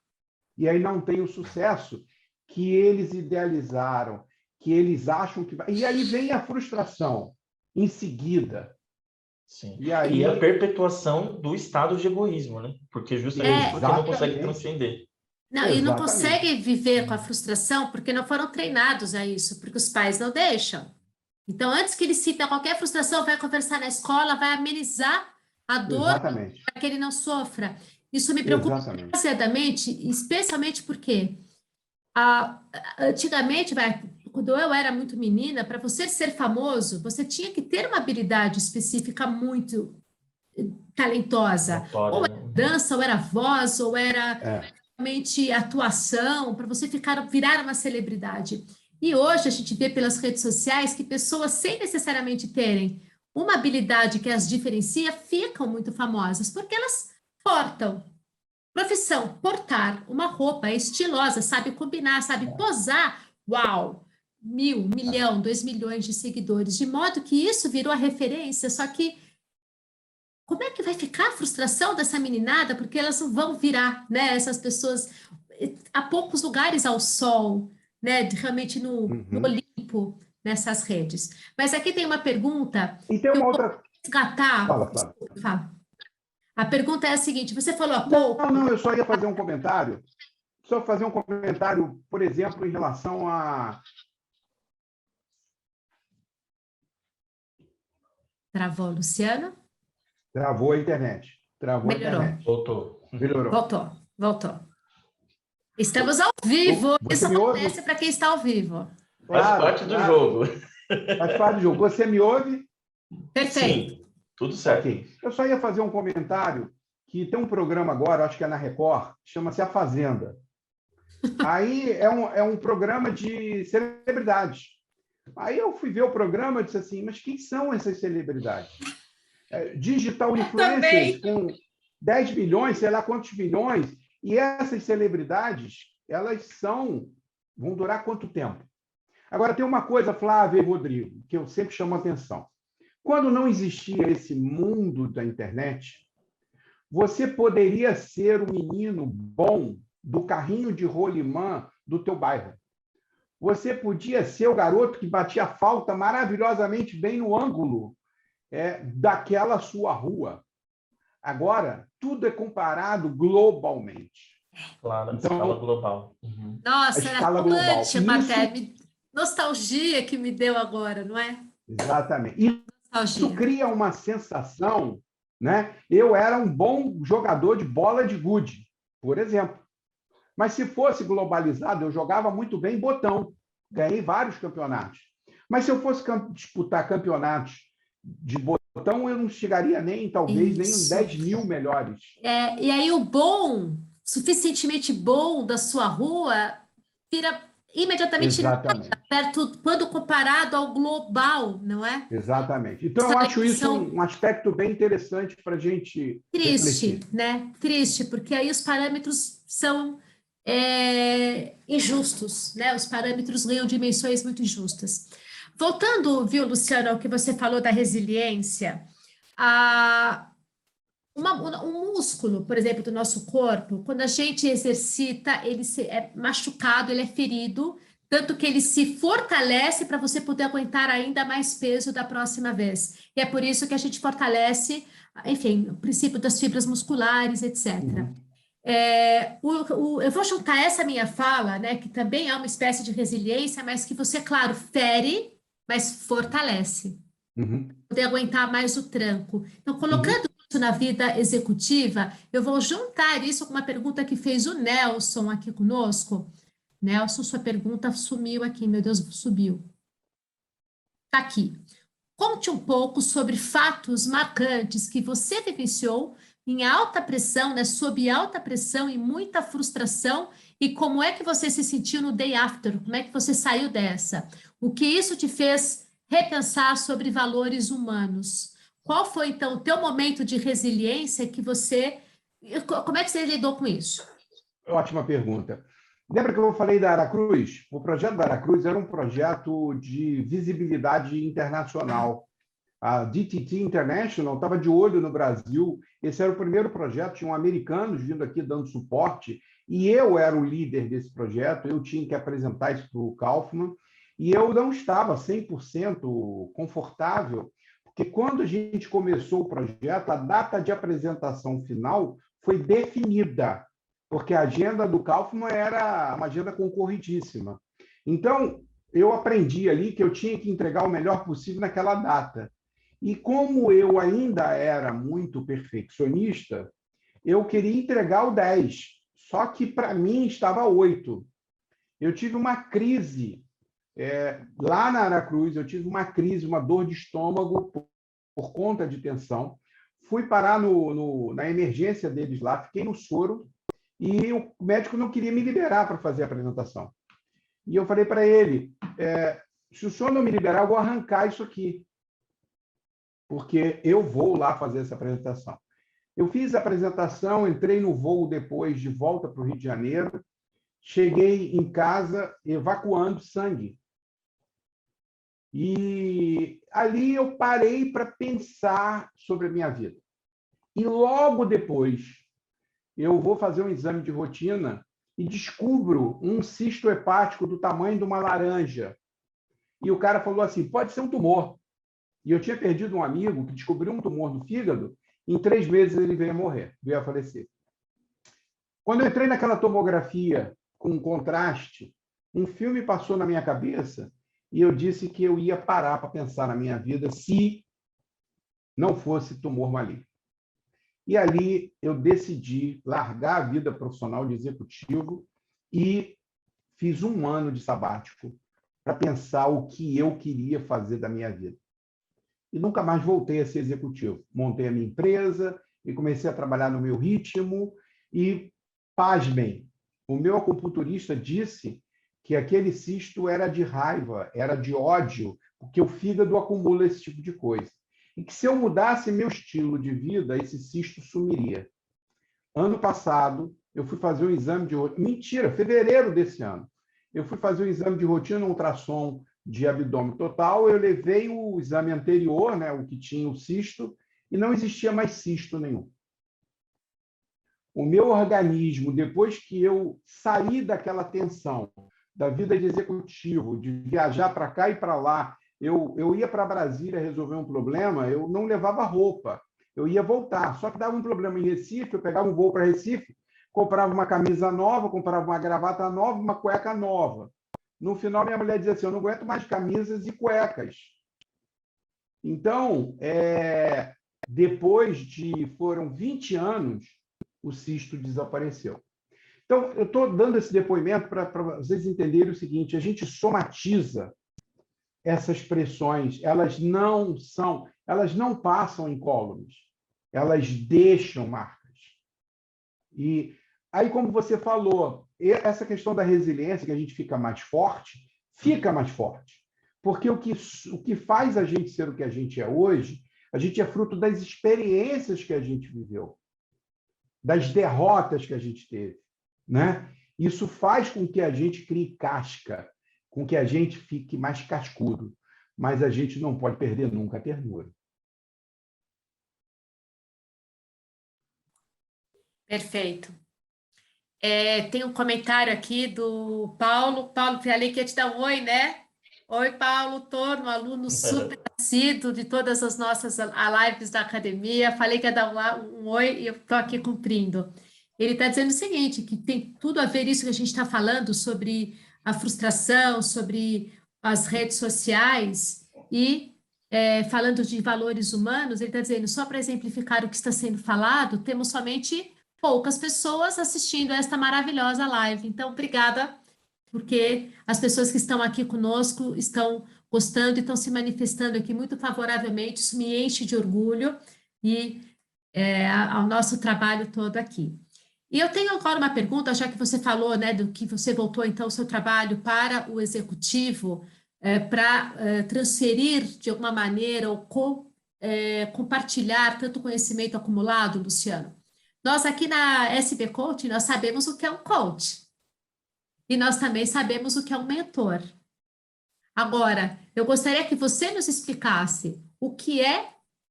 Speaker 3: E aí não tem o sucesso que eles idealizaram, que eles acham que vai. E aí vem a frustração em seguida.
Speaker 2: Sim.
Speaker 3: E aí
Speaker 2: a perpetuação do estado de egoísmo, né? Porque justamente porque não consegue transcender.
Speaker 1: Não, e não consegue viver com a frustração porque não foram treinados a isso, porque os pais não deixam. Então, antes que ele sinta qualquer frustração, vai conversar na escola, vai amenizar a dor para que ele não sofra. Isso me preocupa demasiadamente, especialmente porque antigamente, quando eu era muito menina, para você ser famoso, você tinha que ter uma habilidade específica muito talentosa. Ou era dança, ou era voz, ou era realmente atuação, para você virar uma celebridade. E hoje a gente vê pelas redes sociais que pessoas, sem necessariamente terem uma habilidade que as diferencia, ficam muito famosas, porque elas portam. Profissão, portar uma roupa estilosa, sabe combinar, sabe posar. Uau! 1.000, 1 milhão, 2 milhões de seguidores, de modo que isso virou a referência, só que como é que vai ficar a frustração dessa meninada? Porque elas não vão virar, né? Essas pessoas... há poucos lugares ao sol, né? Realmente no Olimpo, nessas redes. Mas aqui tem uma pergunta
Speaker 3: E tem
Speaker 1: que eu
Speaker 3: uma
Speaker 1: vou
Speaker 3: outra...
Speaker 1: resgatar.
Speaker 3: Fala, Flávio.
Speaker 1: Desculpa, fala. A pergunta é a seguinte: você falou há
Speaker 3: Não,
Speaker 1: pouco.
Speaker 3: não, eu só ia fazer um comentário. Só fazer um comentário, por exemplo, em relação a...
Speaker 1: Travou, Luciano?
Speaker 3: Travou a internet. Travou a
Speaker 1: Melhorou.
Speaker 3: internet.
Speaker 2: Voltou.
Speaker 3: Melhorou.
Speaker 1: Voltou. Estamos ao vivo.
Speaker 3: Você
Speaker 1: Isso
Speaker 3: me ouve?
Speaker 1: acontece para quem está ao vivo.
Speaker 2: Faz
Speaker 3: Claro,
Speaker 2: parte do
Speaker 3: claro.
Speaker 2: jogo.
Speaker 3: Faz parte do jogo. Você me ouve?
Speaker 1: Perfeito.
Speaker 2: Sim, tudo certo.
Speaker 3: Ok. Eu só ia fazer um comentário que tem um programa agora, acho que é na Record, chama-se A Fazenda. Aí é um programa de celebridades. Aí eu fui ver o programa e disse assim, mas quem são essas celebridades? Digital influencers com 10 bilhões, sei lá quantos bilhões, e essas celebridades, elas vão durar quanto tempo? Agora, tem uma coisa, Flávia e Rodrigo, que eu sempre chamo a atenção. Quando não existia esse mundo da internet, você poderia ser o menino bom do carrinho de rolimã do teu bairro. Você podia ser o garoto que batia falta maravilhosamente bem no ângulo daquela sua rua. Agora, tudo é comparado globalmente.
Speaker 2: Claro,
Speaker 3: Então,
Speaker 2: escala global.
Speaker 1: Nossa,
Speaker 3: a
Speaker 1: era
Speaker 3: escala global.
Speaker 1: romântico
Speaker 3: Isso,
Speaker 1: até. Nostalgia que me deu agora, não é?
Speaker 3: exatamente. Isso
Speaker 1: Nostalgia.
Speaker 3: cria uma sensação, né? Eu era um bom jogador de bola de gude, por exemplo. Mas se fosse globalizado, eu jogava muito bem botão. Ganhei vários campeonatos. Mas se eu fosse disputar campeonatos de botão, eu não chegaria talvez, nem uns 10 mil melhores.
Speaker 1: E aí o bom, suficientemente bom da sua rua, vira imediatamente
Speaker 3: Exatamente.
Speaker 1: perto, quando comparado ao global, não é?
Speaker 3: Exatamente. Então, eu acho isso um aspecto bem interessante para a gente
Speaker 1: triste,
Speaker 3: refletir.
Speaker 1: né? Triste, porque aí os parâmetros são injustos, né? Os parâmetros ganham dimensões muito injustas. Voltando, viu, Luciano, ao que você falou da resiliência, um músculo, por exemplo, do nosso corpo, quando a gente exercita, ele é machucado, ele é ferido, tanto que ele se fortalece para você poder aguentar ainda mais peso da próxima vez. E é por isso que a gente fortalece, enfim, o princípio das fibras musculares, etc. Eu vou juntar essa minha fala, né, que também é uma espécie de resiliência, mas que você, claro, fere, mas fortalece. Poder aguentar mais o tranco. Então, colocando isso na vida executiva, eu vou juntar isso com uma pergunta que fez o Nelson aqui conosco. Nelson, sua pergunta sumiu aqui, meu Deus, subiu. Está aqui. Conte um pouco sobre fatos marcantes que você vivenciou em alta pressão, né, sob alta pressão e muita frustração, e como é que você se sentiu no day after, como é que você saiu dessa? O que isso te fez repensar sobre valores humanos? Qual foi, então, o teu momento de resiliência que você... Como é que você lidou com isso?
Speaker 3: Ótima pergunta. Lembra que eu falei da Aracruz? O projeto da Aracruz era um projeto de visibilidade internacional. A DTT International estava de olho no Brasil. Esse era o primeiro projeto, tinham americanos vindo aqui dando suporte, e eu era o líder desse projeto, eu tinha que apresentar isso para o Kaufman, e eu não estava 100% confortável, porque quando a gente começou o projeto, a data de apresentação final foi definida, porque a agenda do Kaufman era uma agenda concorridíssima. Então, eu aprendi ali que eu tinha que entregar o melhor possível naquela data. E como eu ainda era muito perfeccionista, eu queria entregar o 10, só que para mim estava 8. Eu tive uma crise lá na Aracruz, eu tive uma crise, uma dor de estômago por conta de tensão. Fui parar na emergência deles lá, fiquei no soro, e o médico não queria me liberar para fazer a apresentação. E eu falei para ele, se o senhor não me liberar, eu vou arrancar isso aqui, porque eu vou lá fazer essa apresentação. Eu fiz a apresentação, entrei no voo depois de volta para o Rio de Janeiro, cheguei em casa evacuando sangue. E ali eu parei para pensar sobre a minha vida. E logo depois, eu vou fazer um exame de rotina e descubro um cisto hepático do tamanho de uma laranja. E o cara falou assim, pode ser um tumor. E eu tinha perdido um amigo que descobriu um tumor no fígado, em 3 meses ele veio a morrer, veio a falecer. Quando eu entrei naquela tomografia com contraste, um filme passou na minha cabeça e eu disse que eu ia parar para pensar na minha vida se não fosse tumor maligno. E ali eu decidi largar a vida profissional de executivo e fiz 1 ano de sabático para pensar o que eu queria fazer da minha vida. E nunca mais voltei a ser executivo. Montei a minha empresa e comecei a trabalhar no meu ritmo e, pasmem, o meu acupunturista disse que aquele cisto era de raiva, era de ódio, porque o fígado acumula esse tipo de coisa. E que se eu mudasse meu estilo de vida, esse cisto sumiria. Ano passado, eu fui fazer um exame de rotina. Mentira, fevereiro desse ano. Eu fui fazer um exame de rotina, um ultrassom de abdômen total. Eu levei o exame anterior, né, o que tinha o cisto, e não existia mais cisto nenhum. O meu organismo, depois que eu saí daquela tensão, da vida de executivo, de viajar para cá e para lá, eu ia para Brasília resolver um problema, eu não levava roupa, eu ia voltar. Só que dava um problema em Recife, eu pegava um voo para Recife, comprava uma camisa nova, comprava uma gravata nova, uma cueca nova. No final, minha mulher dizia assim, eu não aguento mais camisas e cuecas. Então, depois foram 20 anos, o cisto desapareceu. Então, eu estou dando esse depoimento para vocês entenderem o seguinte, a gente somatiza essas pressões, elas não passam incólumes, elas deixam marcas. E aí, como você falou, essa questão da resiliência, que a gente fica mais forte. Porque o que faz a gente ser o que a gente é hoje, a gente é fruto das experiências que a gente viveu, das derrotas que a gente teve, né? Isso faz com que a gente crie casca, com que a gente fique mais cascudo, mas a gente não pode perder nunca a ternura.
Speaker 1: Perfeito. Tem um comentário aqui do Paulo. Paulo, falei que ia te dar um oi, né? Oi, Paulo Torno, aluno super assíduo de todas as nossas lives da academia. Falei que ia dar um oi e eu estou aqui cumprindo. Ele está dizendo o seguinte, que tem tudo a ver isso que a gente está falando sobre a frustração, sobre as redes sociais e falando de valores humanos, ele está dizendo, só para exemplificar o que está sendo falado, temos somente poucas pessoas assistindo a esta maravilhosa live. Então, obrigada, porque as pessoas que estão aqui conosco estão gostando e estão se manifestando aqui muito favoravelmente. Isso me enche de orgulho e ao nosso trabalho todo aqui. E eu tenho agora uma pergunta, já que você falou, né, do que você voltou, então, o seu trabalho para o executivo, para transferir, de alguma maneira, ou compartilhar tanto conhecimento acumulado, Luciano. Nós aqui na SB Coaching, nós sabemos o que é um coach. E nós também sabemos o que é um mentor. Agora, eu gostaria que você nos explicasse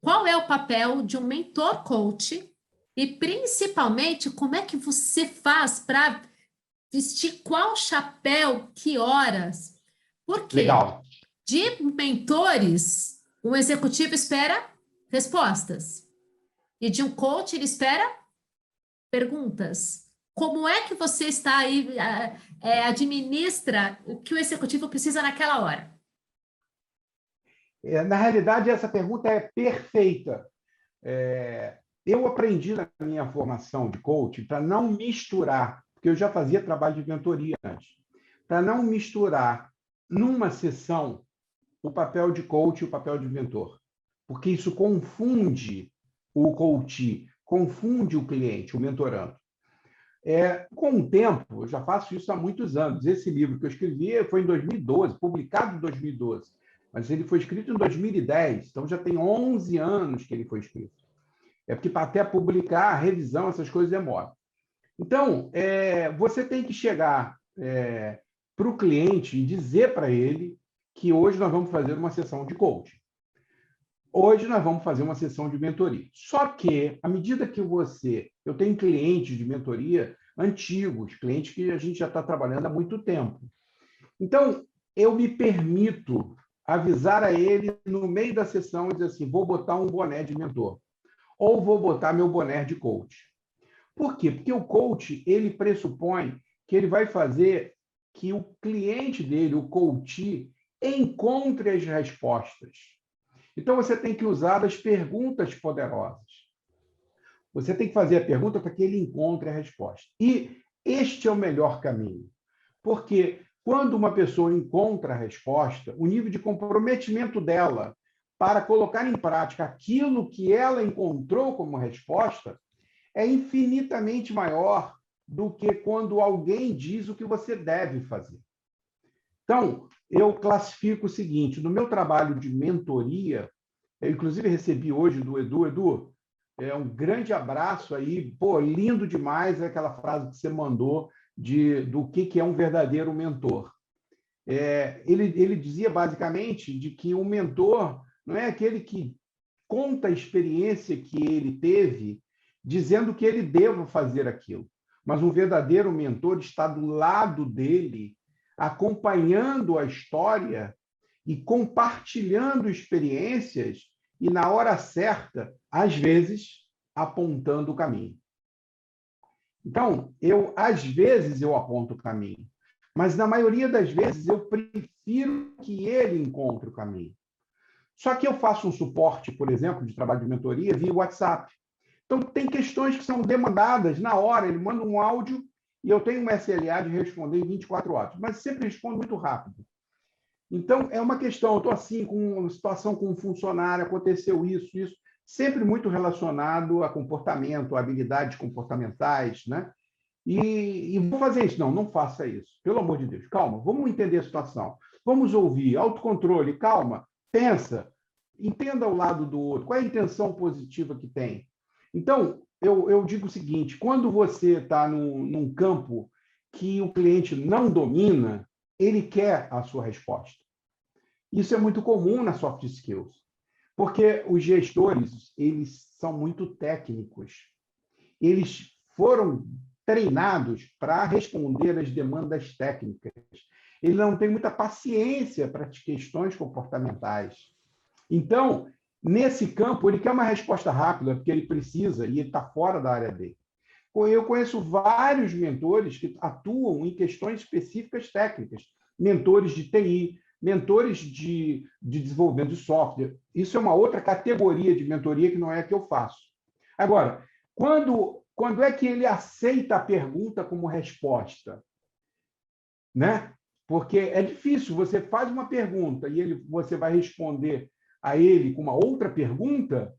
Speaker 1: qual é o papel de um mentor coach e, principalmente, como é que você faz para vestir qual chapéu, que horas. Porque
Speaker 3: Legal.
Speaker 1: de mentores, um executivo espera respostas. E de um coach, ele espera perguntas. Como é que você está aí, administra o que o executivo precisa naquela hora?
Speaker 3: Na realidade, essa pergunta é perfeita. Eu aprendi na minha formação de coaching para não misturar, porque eu já fazia trabalho de mentoria antes, para não misturar numa sessão o papel de coach e o papel de mentor, porque isso confunde o coach, confunde o cliente, o mentorando. Com o tempo, eu já faço isso há muitos anos. Esse livro que eu escrevi foi em 2012, publicado em 2012, mas ele foi escrito em 2010, então já tem 11 anos que ele foi escrito. Porque para até publicar, a revisão, essas coisas demoram. Então, você tem que chegar para o cliente e dizer para ele que hoje nós vamos fazer uma sessão de coaching. Hoje nós vamos fazer uma sessão de mentoria. Só que, à medida que eu tenho clientes de mentoria, antigos, clientes que a gente já está trabalhando há muito tempo. Então, eu me permito avisar a ele no meio da sessão e dizer assim, vou botar um boné de mentor ou vou botar meu boné de coach. Por quê? Porque o coach, ele pressupõe que ele vai fazer que o cliente dele, o coach, encontre as respostas. Então, você tem que usar as perguntas poderosas. Você tem que fazer a pergunta para que ele encontre a resposta. E este é o melhor caminho. Porque quando uma pessoa encontra a resposta, o nível de comprometimento dela para colocar em prática aquilo que ela encontrou como resposta é infinitamente maior do que quando alguém diz o que você deve fazer. Então, eu classifico o seguinte, no meu trabalho de mentoria, eu inclusive recebi hoje do Edu, um grande abraço aí, pô, lindo demais aquela frase que você mandou do que é um verdadeiro mentor. Ele dizia basicamente de que o mentor não é aquele que conta a experiência que ele teve, dizendo que ele deva fazer aquilo, mas um verdadeiro mentor está do lado dele, acompanhando a história e compartilhando experiências e, na hora certa, às vezes, apontando o caminho. Então, às vezes, eu aponto o caminho, mas, na maioria das vezes, eu prefiro que ele encontre o caminho. Só que eu faço um suporte, por exemplo, de trabalho de mentoria via WhatsApp. Então, tem questões que são demandadas na hora, ele manda um áudio e eu tenho uma SLA de responder em 24 horas, mas sempre respondo muito rápido. Então, é uma questão, eu estou assim, com uma situação com um funcionário, aconteceu isso, sempre muito relacionado a comportamento, a habilidades comportamentais, né? E vou fazer isso. Não faça isso. Pelo amor de Deus, calma, vamos entender a situação. Vamos ouvir, autocontrole, calma, pensa, entenda o lado do outro, qual é a intenção positiva que tem. Então, eu digo o seguinte, quando você está num campo que o cliente não domina, ele quer a sua resposta. Isso é muito comum na soft skills, porque os gestores, eles são muito técnicos. Eles foram treinados para responder às demandas técnicas. Ele não tem muita paciência para as questões comportamentais. Então, nesse campo, ele quer uma resposta rápida, porque ele precisa, e ele está fora da área dele. Eu conheço vários mentores que atuam em questões específicas técnicas, mentores de TI, mentores de desenvolvimento de software. Isso é uma outra categoria de mentoria que não é a que eu faço. Agora, quando é que ele aceita a pergunta como resposta? Né? Porque é difícil, você faz uma pergunta e você vai responder a ele com uma outra pergunta.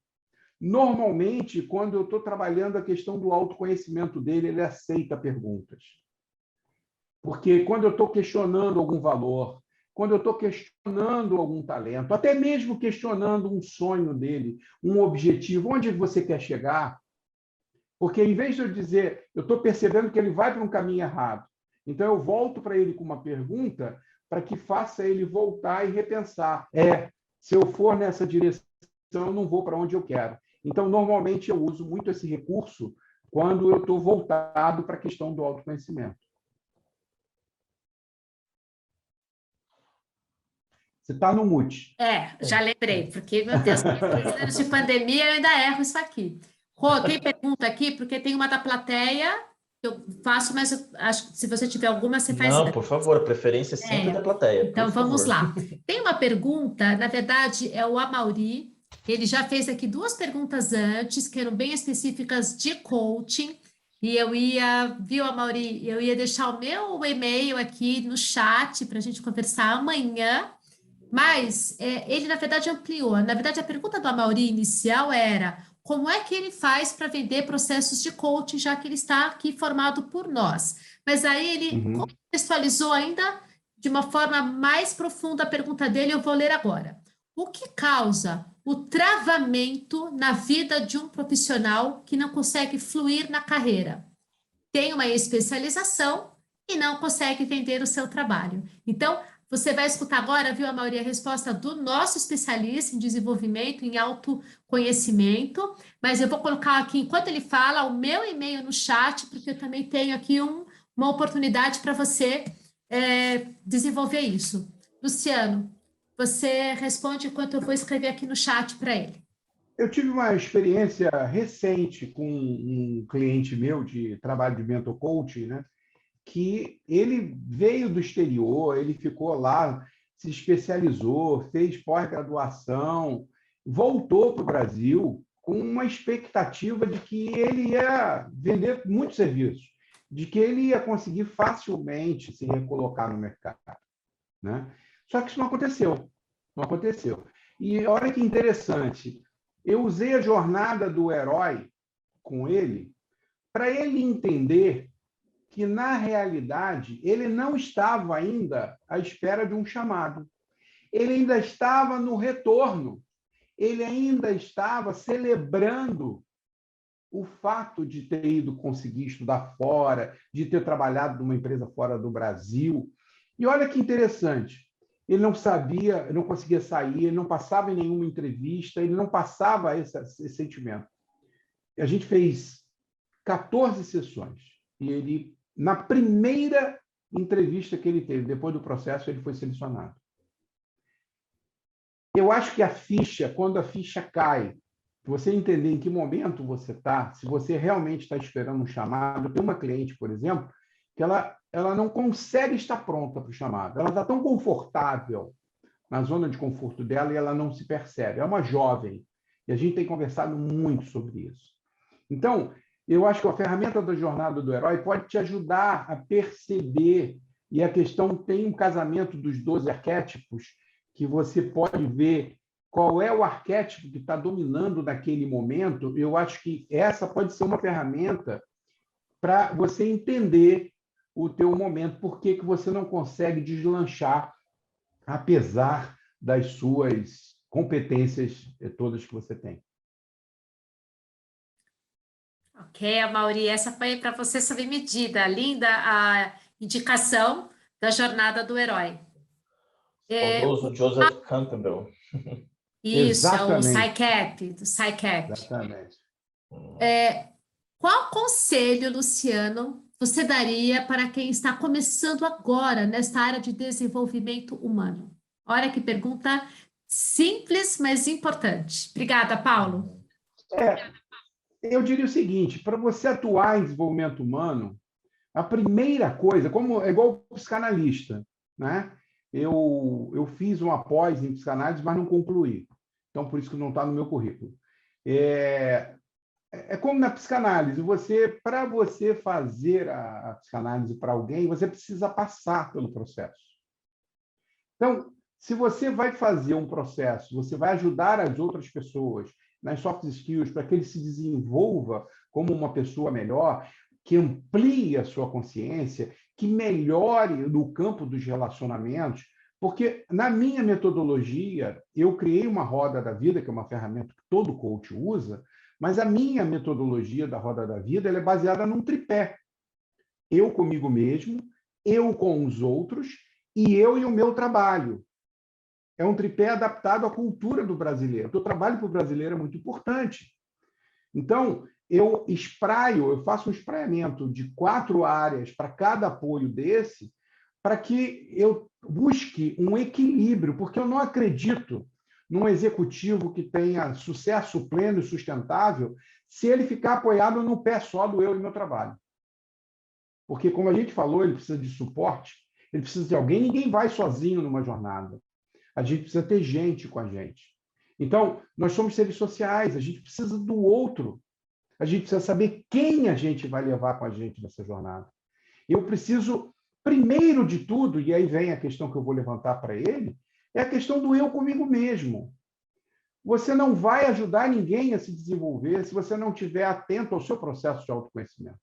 Speaker 3: Normalmente, quando eu estou trabalhando a questão do autoconhecimento dele, ele aceita perguntas. Porque quando eu estou questionando algum valor, quando eu estou questionando algum talento, até mesmo questionando um sonho dele, um objetivo, onde você quer chegar, porque em vez de eu dizer, eu estou percebendo que ele vai para um caminho errado, então eu volto para ele com uma pergunta para que faça ele voltar e repensar. Se eu for nessa direção, eu não vou para onde eu quero. Então, normalmente, eu uso muito esse recurso quando eu estou voltado para a questão do autoconhecimento. Você está no mute.
Speaker 1: Já lembrei, porque, meu Deus, 3 anos de pandemia, eu ainda erro isso aqui. Rô, tem pergunta aqui, porque tem uma da plateia, eu faço, mas eu acho que se você tiver alguma, você faz.
Speaker 2: Não, por favor, a preferência é sempre da plateia.
Speaker 1: Então, vamos lá. Tem uma pergunta, na verdade, é o Amauri. Ele já fez aqui 2 perguntas antes, que eram bem específicas de coaching, e viu, Amauri, eu ia deixar o meu e-mail aqui no chat para a gente conversar amanhã, mas ele, na verdade, ampliou. Na verdade, a pergunta do Amauri inicial era como é que ele faz para vender processos de coaching, já que ele está aqui formado por nós. Mas aí ele contextualizou ainda de uma forma mais profunda a pergunta dele, eu vou ler agora. O que causa o travamento na vida de um profissional que não consegue fluir na carreira? Tem uma especialização e não consegue vender o seu trabalho. Então, Você vai escutar agora, viu, Amaury, a resposta do nosso especialista em desenvolvimento, em autoconhecimento, mas eu vou colocar aqui, enquanto ele fala, o meu e-mail no chat, porque eu também tenho aqui uma oportunidade para você desenvolver isso. Luciano, você responde enquanto eu vou escrever aqui no chat para ele.
Speaker 3: Eu tive uma experiência recente com um cliente meu de trabalho de mentor coaching, né? Que ele veio do exterior, ele ficou lá, se especializou, fez pós-graduação, voltou para o Brasil com uma expectativa de que ele ia vender muitos serviços, de que ele ia conseguir facilmente se recolocar no mercado, né? Só que isso não aconteceu, não aconteceu. E olha que interessante, eu usei a jornada do herói com ele para ele entender que, na realidade, ele não estava ainda à espera de um chamado. Ele ainda estava no retorno. Ele ainda estava celebrando o fato de ter ido conseguir estudar fora, de ter trabalhado numa empresa fora do Brasil. E olha que interessante, ele não sabia, não conseguia sair, ele não passava em nenhuma entrevista, ele não passava esse sentimento. A gente fez 14 sessões e ele, na primeira entrevista que ele teve, depois do processo, ele foi selecionado. Eu acho que a ficha, quando a ficha cai, você entender em que momento você está, se você realmente está esperando um chamado. Tem uma cliente, por exemplo, que ela não consegue estar pronta para o chamado. Ela está tão confortável na zona de conforto dela e ela não se percebe. É uma jovem e a gente tem conversado muito sobre isso. Então, eu acho que a ferramenta da jornada do herói pode te ajudar a perceber, e a questão tem um casamento dos 12 arquétipos, que você pode ver qual é o arquétipo que está dominando naquele momento. Eu acho que essa pode ser uma ferramenta para você entender o teu momento, por que você não consegue deslanchar, apesar das suas competências todas que você tem.
Speaker 1: Ok, Amaury, essa foi para você sob medida. Linda a indicação da jornada do herói.
Speaker 2: Saudoso Joseph Campbell.
Speaker 1: Isso,
Speaker 3: Exatamente.
Speaker 1: é o PSYCAP, do PSYCAP.
Speaker 3: Exatamente.
Speaker 1: Qual conselho, Luciano, você daria para quem está começando agora nesta área de desenvolvimento humano? Olha que pergunta simples, mas importante. Obrigada, Paulo.
Speaker 3: Eu diria o seguinte, para você atuar em desenvolvimento humano, a primeira coisa, como é igual o psicanalista, né? Eu fiz uma pós em psicanálise, mas não concluí. Então, por isso que não está no meu currículo. É como na psicanálise, para você fazer a psicanálise para alguém, você precisa passar pelo processo. Então, se você vai fazer um processo, você vai ajudar as outras pessoas nas soft skills para que ele se desenvolva como uma pessoa melhor, que amplie a sua consciência, que melhore no campo dos relacionamentos, porque na minha metodologia, eu criei uma roda da vida, que é uma ferramenta que todo coach usa, mas a minha metodologia da roda da vida ela é baseada num tripé. Eu comigo mesmo, eu com os outros e eu e o meu trabalho. É um tripé adaptado à cultura do brasileiro. O trabalho para o brasileiro é muito importante. Então, eu faço um espraiamento de 4 áreas para cada apoio desse, para que eu busque um equilíbrio, porque eu não acredito num executivo que tenha sucesso pleno e sustentável se ele ficar apoiado no pé só do eu e meu trabalho. Porque, como a gente falou, ele precisa de suporte, ele precisa de alguém, ninguém vai sozinho numa jornada. A gente precisa ter gente com a gente. Então, nós somos seres sociais, a gente precisa do outro. A gente precisa saber quem a gente vai levar com a gente nessa jornada. Eu preciso, primeiro de tudo, e aí vem a questão que eu vou levantar para ele, é a questão do eu comigo mesmo. Você não vai ajudar ninguém a se desenvolver se você não estiver atento ao seu processo de autoconhecimento.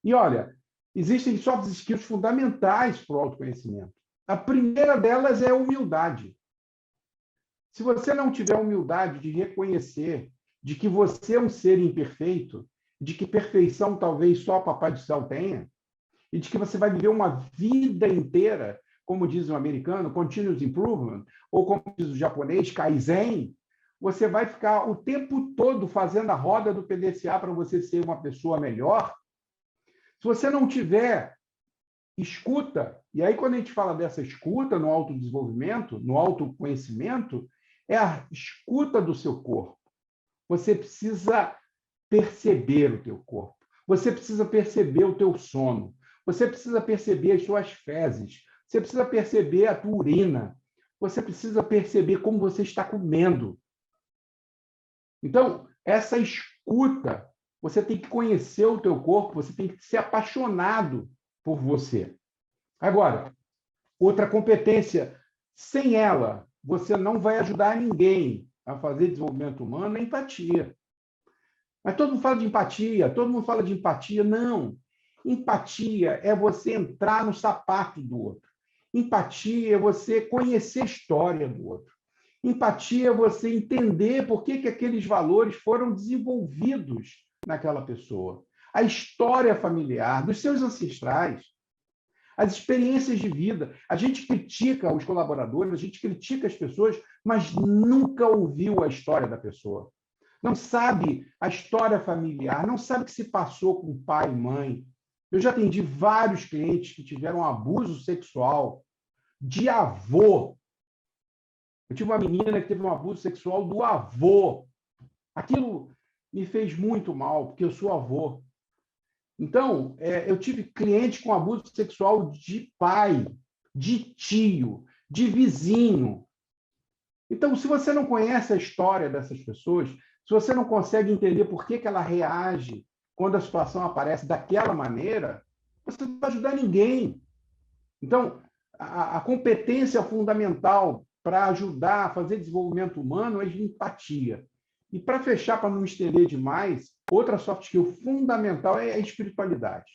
Speaker 3: E olha, existem soft skills fundamentais para o autoconhecimento. A primeira delas é a humildade. Se você não tiver humildade de reconhecer de que você é um ser imperfeito, de que perfeição talvez só o Papai do Céu tenha, e de que você vai viver uma vida inteira como diz o americano, continuous improvement, ou como diz o japonês, kaizen, você vai ficar o tempo todo fazendo a roda do PDCA para você ser uma pessoa melhor. Se você não tiver escuta, e aí quando a gente fala dessa escuta no autodesenvolvimento, no autoconhecimento, é a escuta do seu corpo. Você precisa perceber o teu corpo. Você precisa perceber o teu sono. Você precisa perceber as suas fezes. Você precisa perceber a tua urina. Você precisa perceber como você está comendo. Então, essa escuta, você tem que conhecer o teu corpo, você tem que ser apaixonado por você. Agora, outra competência, sem ela, você não vai ajudar ninguém a fazer desenvolvimento humano, é empatia. Mas todo mundo fala de empatia, todo mundo fala de empatia. Não. Empatia é você entrar no sapato do outro. Empatia é você conhecer a história do outro. Empatia é você entender por que aqueles valores foram desenvolvidos naquela pessoa. A história familiar, dos seus ancestrais, as experiências de vida. A gente critica os colaboradores, a gente critica as pessoas, mas nunca ouviu a história da pessoa. Não sabe a história familiar, não sabe o que se passou com pai e mãe. Eu já atendi vários clientes que tiveram abuso sexual de avô. Eu tive uma menina que teve um abuso sexual do avô. Aquilo me fez muito mal, porque eu sou avô. Então, eu tive cliente com abuso sexual de pai, de tio, de vizinho. Então, se você não conhece a história dessas pessoas, se você não consegue entender por que ela reage quando a situação aparece daquela maneira, você não vai ajudar ninguém. Então, a competência fundamental para ajudar a fazer desenvolvimento humano é de empatia. E para fechar, para não me estender demais, outra soft skill fundamental é a espiritualidade.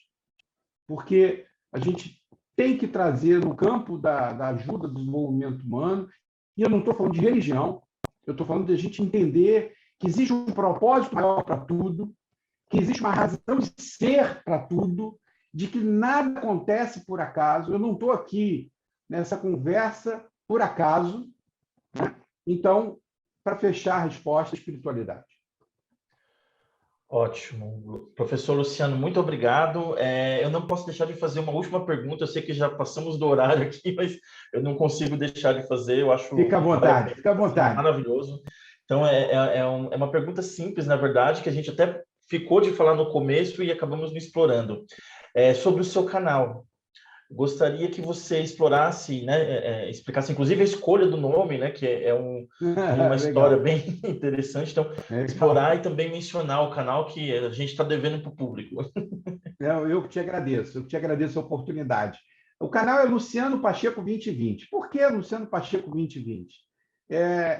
Speaker 3: Porque a gente tem que trazer no campo da ajuda do desenvolvimento humano, e eu não estou falando de religião, eu estou falando de a gente entender que existe um propósito maior para tudo, que existe uma razão de ser para tudo, de que nada acontece por acaso. Eu não estou aqui nessa conversa por acaso. Né? Então, para fechar a resposta, espiritualidade.
Speaker 2: Ótimo. Professor Luciano, muito obrigado. Eu não posso deixar de fazer uma última pergunta. Eu sei que já passamos do horário aqui, mas eu não consigo deixar de fazer. Eu acho
Speaker 3: Fica à vontade, fica à vontade.
Speaker 2: Maravilhoso. Então, é uma pergunta simples, na verdade, que a gente até ficou de falar no começo e acabamos não explorando. Sobre o seu canal. Gostaria que você explorasse, né, explicasse, inclusive, a escolha do nome, né, que é uma história bem interessante. Então, explorar e também mencionar o canal que a gente está devendo para o público.
Speaker 3: Eu que te agradeço a oportunidade. O canal é Luciano Pacheco 2020. Por que Luciano Pacheco 2020?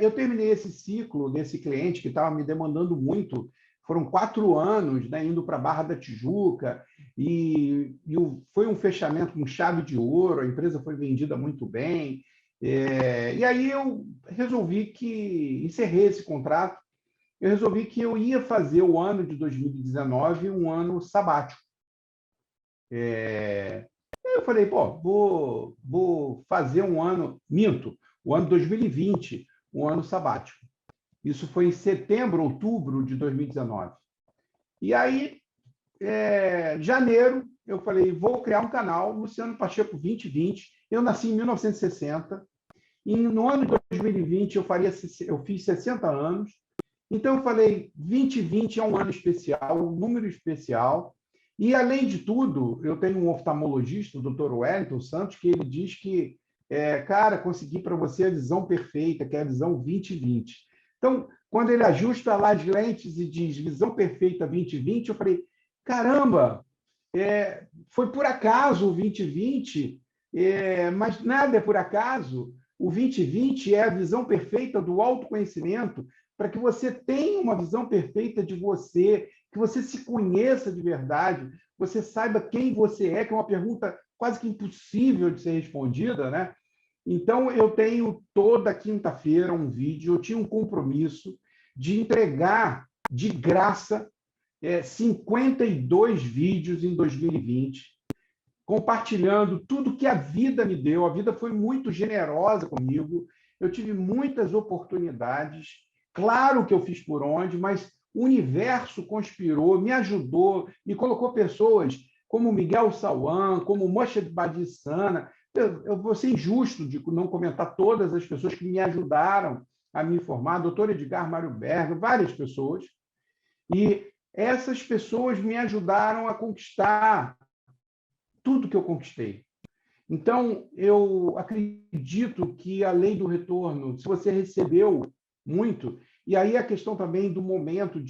Speaker 3: Eu terminei esse ciclo desse cliente que estava me demandando muito. Foram 4 anos, né, indo para a Barra da Tijuca, e foi um fechamento com chave de ouro, a empresa foi vendida muito bem. E aí eu resolvi que encerrei esse contrato, eu resolvi que eu ia fazer o ano de 2019 um ano sabático. Eu falei, vou fazer um ano, o ano 2020, um ano sabático. Isso foi em setembro, outubro de 2019. E aí, janeiro, eu falei, vou criar um canal, Luciano Pacheco 2020. Eu nasci em 1960. E no ano de 2020, eu fiz 60 anos. Então, eu falei, 2020 é um ano especial, um número especial. E, além de tudo, eu tenho um oftalmologista, o Dr. Wellington Santos, que ele diz que, cara, consegui para você a visão perfeita, que é a visão 2020. Então, quando ele ajusta lá as lentes e diz visão perfeita 2020, eu falei, caramba, foi por acaso o 2020, mas nada é por acaso. O 2020 é a visão perfeita do autoconhecimento, para que você tenha uma visão perfeita de você, que você se conheça de verdade, você saiba quem você é, que é uma pergunta quase que impossível de ser respondida, né? Então, eu tenho toda quinta-feira um vídeo, eu tinha um compromisso de entregar de graça 52 vídeos em 2020, compartilhando tudo que a vida me deu. A vida foi muito generosa comigo. Eu tive muitas oportunidades. Claro que eu fiz por onde, mas o universo conspirou, me ajudou, me colocou pessoas como Miguel Sauan, como Moshe Badissana. Eu vou ser injusto de não comentar todas as pessoas que me ajudaram a me informar, doutor Edgar Mário Berga, várias pessoas. E essas pessoas me ajudaram a conquistar tudo que eu conquistei. Então, eu acredito que a lei do retorno, se você recebeu muito, e aí a questão também do momento,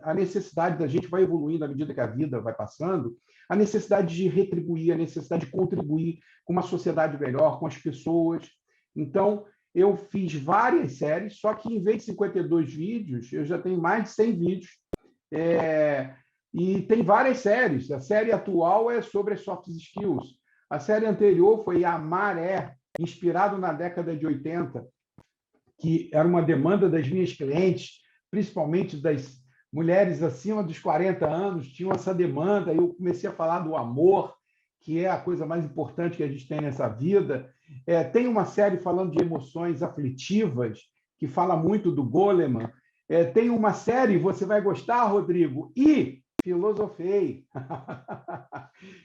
Speaker 3: a necessidade da gente vai evoluindo à medida que a vida vai passando, a necessidade de retribuir, a necessidade de contribuir com uma sociedade melhor, com as pessoas. Então, eu fiz várias séries, só que em vez de 52 vídeos, eu já tenho mais de 100 vídeos. E tem várias séries. A série atual é sobre as soft skills. A série anterior foi A Maré, inspirado na década de 80, que era uma demanda das minhas clientes, principalmente das mulheres acima dos 40 anos, tinham essa demanda. Eu comecei a falar do amor, que é a coisa mais importante que a gente tem nessa vida. Tem uma série falando de emoções aflitivas, que fala muito do Goleman. Tem uma série, você vai gostar, Rodrigo, e filosofei,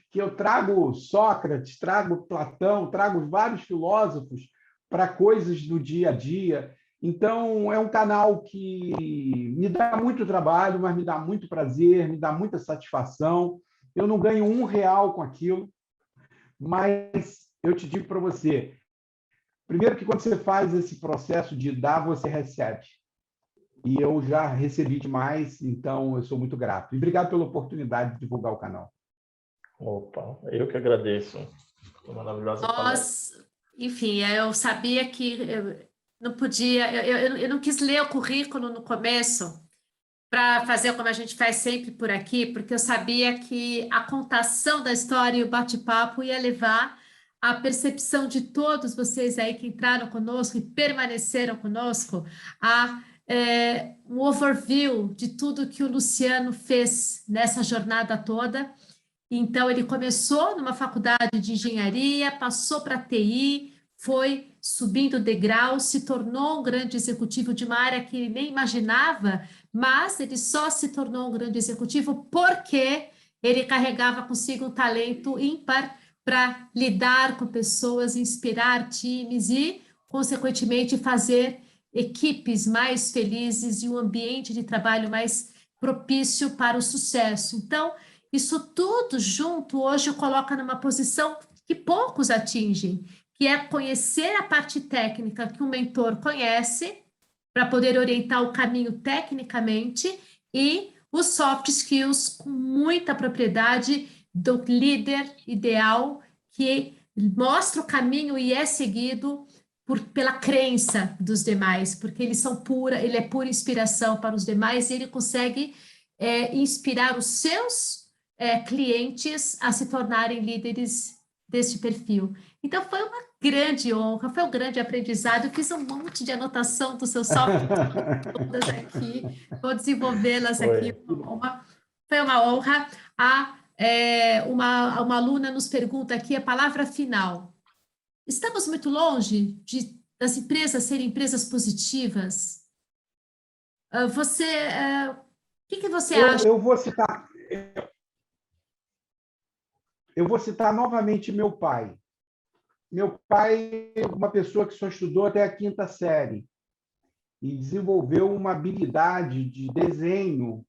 Speaker 3: que eu trago Sócrates, trago Platão, trago vários filósofos para coisas do dia a dia. Então, é um canal que me dá muito trabalho, mas me dá muito prazer, me dá muita satisfação. Eu não ganho R$1 com aquilo, mas eu te digo para você, primeiro que quando você faz esse processo de dar, você recebe. E eu já recebi demais, então eu sou muito grato. E obrigado pela oportunidade de divulgar o canal.
Speaker 2: Opa, eu que agradeço. Foi maravilhosa palestra.
Speaker 1: Enfim, eu sabia que eu não podia, eu não quis ler o currículo no começo para fazer como a gente faz sempre por aqui, porque eu sabia que a contação da história e o bate-papo ia levar a percepção de todos vocês aí que entraram conosco e permaneceram conosco a um overview de tudo que o Luciano fez nessa jornada toda. Então, ele começou numa faculdade de engenharia, passou para TI, foi subindo degrau, se tornou um grande executivo de uma área que ele nem imaginava, mas ele só se tornou um grande executivo porque ele carregava consigo um talento ímpar para lidar com pessoas, inspirar times e, consequentemente, fazer equipes mais felizes e um ambiente de trabalho mais propício para o sucesso. Então, isso tudo junto hoje coloca numa posição que poucos atingem, que é conhecer a parte técnica que o mentor conhece, para poder orientar o caminho tecnicamente, e os soft skills com muita propriedade do líder ideal, que mostra o caminho e é seguido pela crença dos demais, porque ele é pura inspiração para os demais e ele consegue inspirar os seus clientes a se tornarem líderes deste perfil. Então, foi uma grande honra, foi um grande aprendizado. Eu fiz um monte de anotação do seu software, todas aqui, vou desenvolvê-las aqui. Foi uma honra. Uma aluna nos pergunta aqui a palavra final. Estamos muito longe das empresas serem empresas positivas? O que você acha?
Speaker 3: Eu vou citar novamente meu pai. Meu pai é uma pessoa que só estudou até a 5ª série e desenvolveu uma habilidade de desenho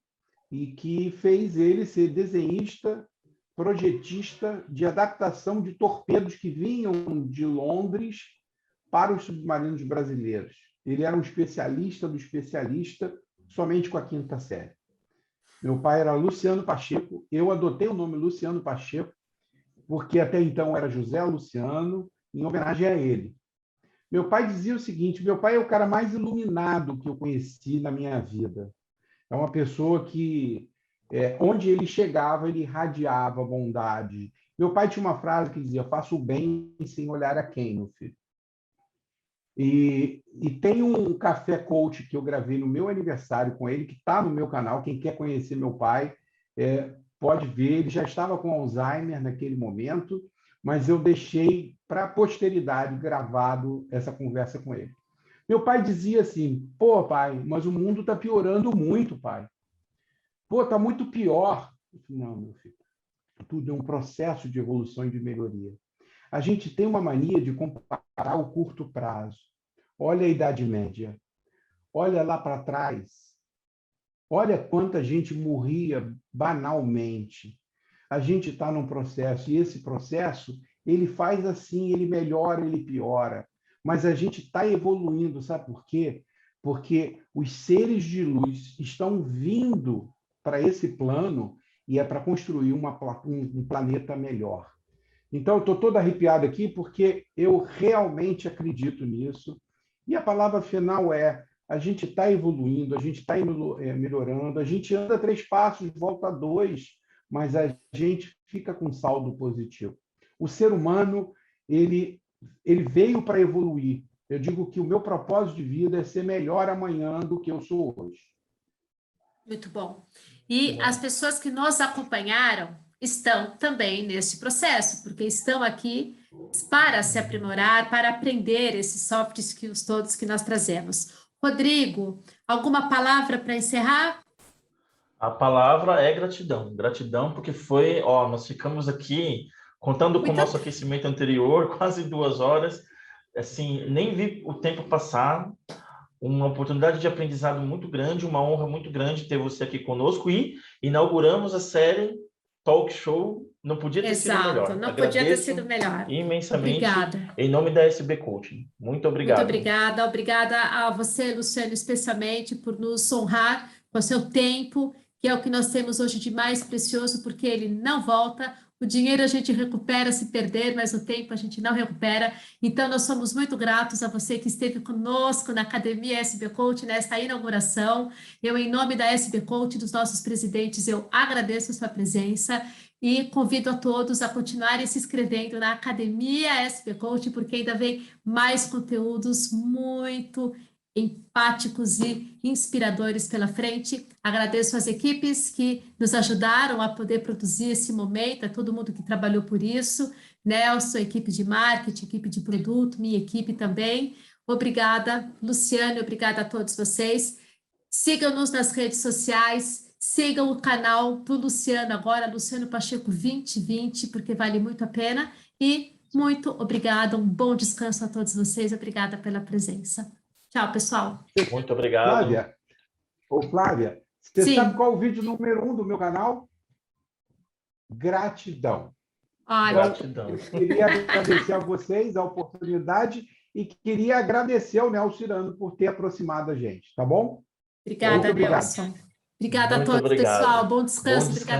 Speaker 3: e que fez ele ser desenhista, projetista de adaptação de torpedos que vinham de Londres para os submarinos brasileiros. Ele era um especialista do especialista somente com a 5ª série. Meu pai era Luciano Pacheco. Eu adotei o nome Luciano Pacheco porque até então era José Luciano, em homenagem a ele. Meu pai dizia o seguinte, meu pai é o cara mais iluminado que eu conheci na minha vida. É uma pessoa que, onde ele chegava, ele irradiava bondade. Meu pai tinha uma frase que dizia, faça o bem sem olhar a quem, meu filho. E tem um café coach que eu gravei no meu aniversário com ele, que está no meu canal. Quem quer conhecer meu pai, pode ver, ele já estava com Alzheimer naquele momento, mas eu deixei para a posteridade gravado essa conversa com ele. Meu pai dizia assim: pô, pai, mas o mundo está piorando muito, pai. Pô, está muito pior. Eu disse, não, meu filho, tudo é um processo de evolução e de melhoria. A gente tem uma mania de comparar o curto prazo. Olha a Idade Média. Olha lá para trás. Olha quanta gente morria banalmente. A gente está num processo, e esse processo, ele faz assim, ele melhora, ele piora. Mas a gente está evoluindo, sabe por quê? Porque os seres de luz estão vindo para esse plano e é para construir um planeta melhor. Então, eu estou todo arrepiado aqui porque eu realmente acredito nisso. E a palavra final é: a gente está evoluindo, a gente está melhorando, a gente anda 3 passos, volta 2, mas a gente fica com saldo positivo. O ser humano, ele veio para evoluir. Eu digo que o meu propósito de vida é ser melhor amanhã do que eu sou hoje.
Speaker 1: Muito bom. E as pessoas que nos acompanharam estão também nesse processo, porque estão aqui para se aprimorar, para aprender esses soft skills todos que nós trazemos. Rodrigo, alguma palavra para encerrar?
Speaker 2: A palavra é gratidão. Gratidão, porque foi, ó, nós ficamos aqui contando com o nosso aquecimento anterior, quase 2 horas. Assim, nem vi o tempo passar. Uma oportunidade de aprendizado muito grande, uma honra muito grande ter você aqui conosco, e inauguramos a série Talk Show. Não podia ter sido melhor.
Speaker 1: Não
Speaker 2: Agradeço
Speaker 1: podia ter sido melhor.
Speaker 2: imensamente.
Speaker 1: Obrigada.
Speaker 2: Em nome da SB Coaching. Muito obrigado.
Speaker 1: Muito obrigada. Obrigada a você, Luciano, especialmente por nos honrar com o seu tempo, que é o que nós temos hoje de mais precioso, porque ele não volta. O dinheiro a gente recupera se perder, mas o tempo a gente não recupera. Então, nós somos muito gratos a você que esteve conosco na Academia SB Coach, nesta inauguração. Eu, em nome da SB Coach, dos nossos presidentes, eu agradeço a sua presença e convido a todos a continuarem se inscrevendo na Academia SB Coach, porque ainda vem mais conteúdos muito empáticos e inspiradores pela frente. Agradeço às equipes que nos ajudaram a poder produzir esse momento, a todo mundo que trabalhou por isso, Nelson, equipe de marketing, equipe de produto, minha equipe também. Obrigada, Luciano, obrigada a todos vocês. Sigam-nos nas redes sociais, sigam o canal do Luciano agora, Luciano Pacheco 2020, porque vale muito a pena. E muito obrigada, um bom descanso a todos vocês, obrigada pela presença. Tchau, pessoal.
Speaker 2: Muito obrigado.
Speaker 3: Flávia, você sabe qual é o vídeo número 1 do meu canal? Gratidão.
Speaker 2: Gratidão.
Speaker 3: Eu queria agradecer a vocês a oportunidade e queria agradecer ao Nelson Cirano por ter aproximado a gente, tá bom?
Speaker 1: Obrigada, Nelson. Obrigada a todos, pessoal. Bom descanso.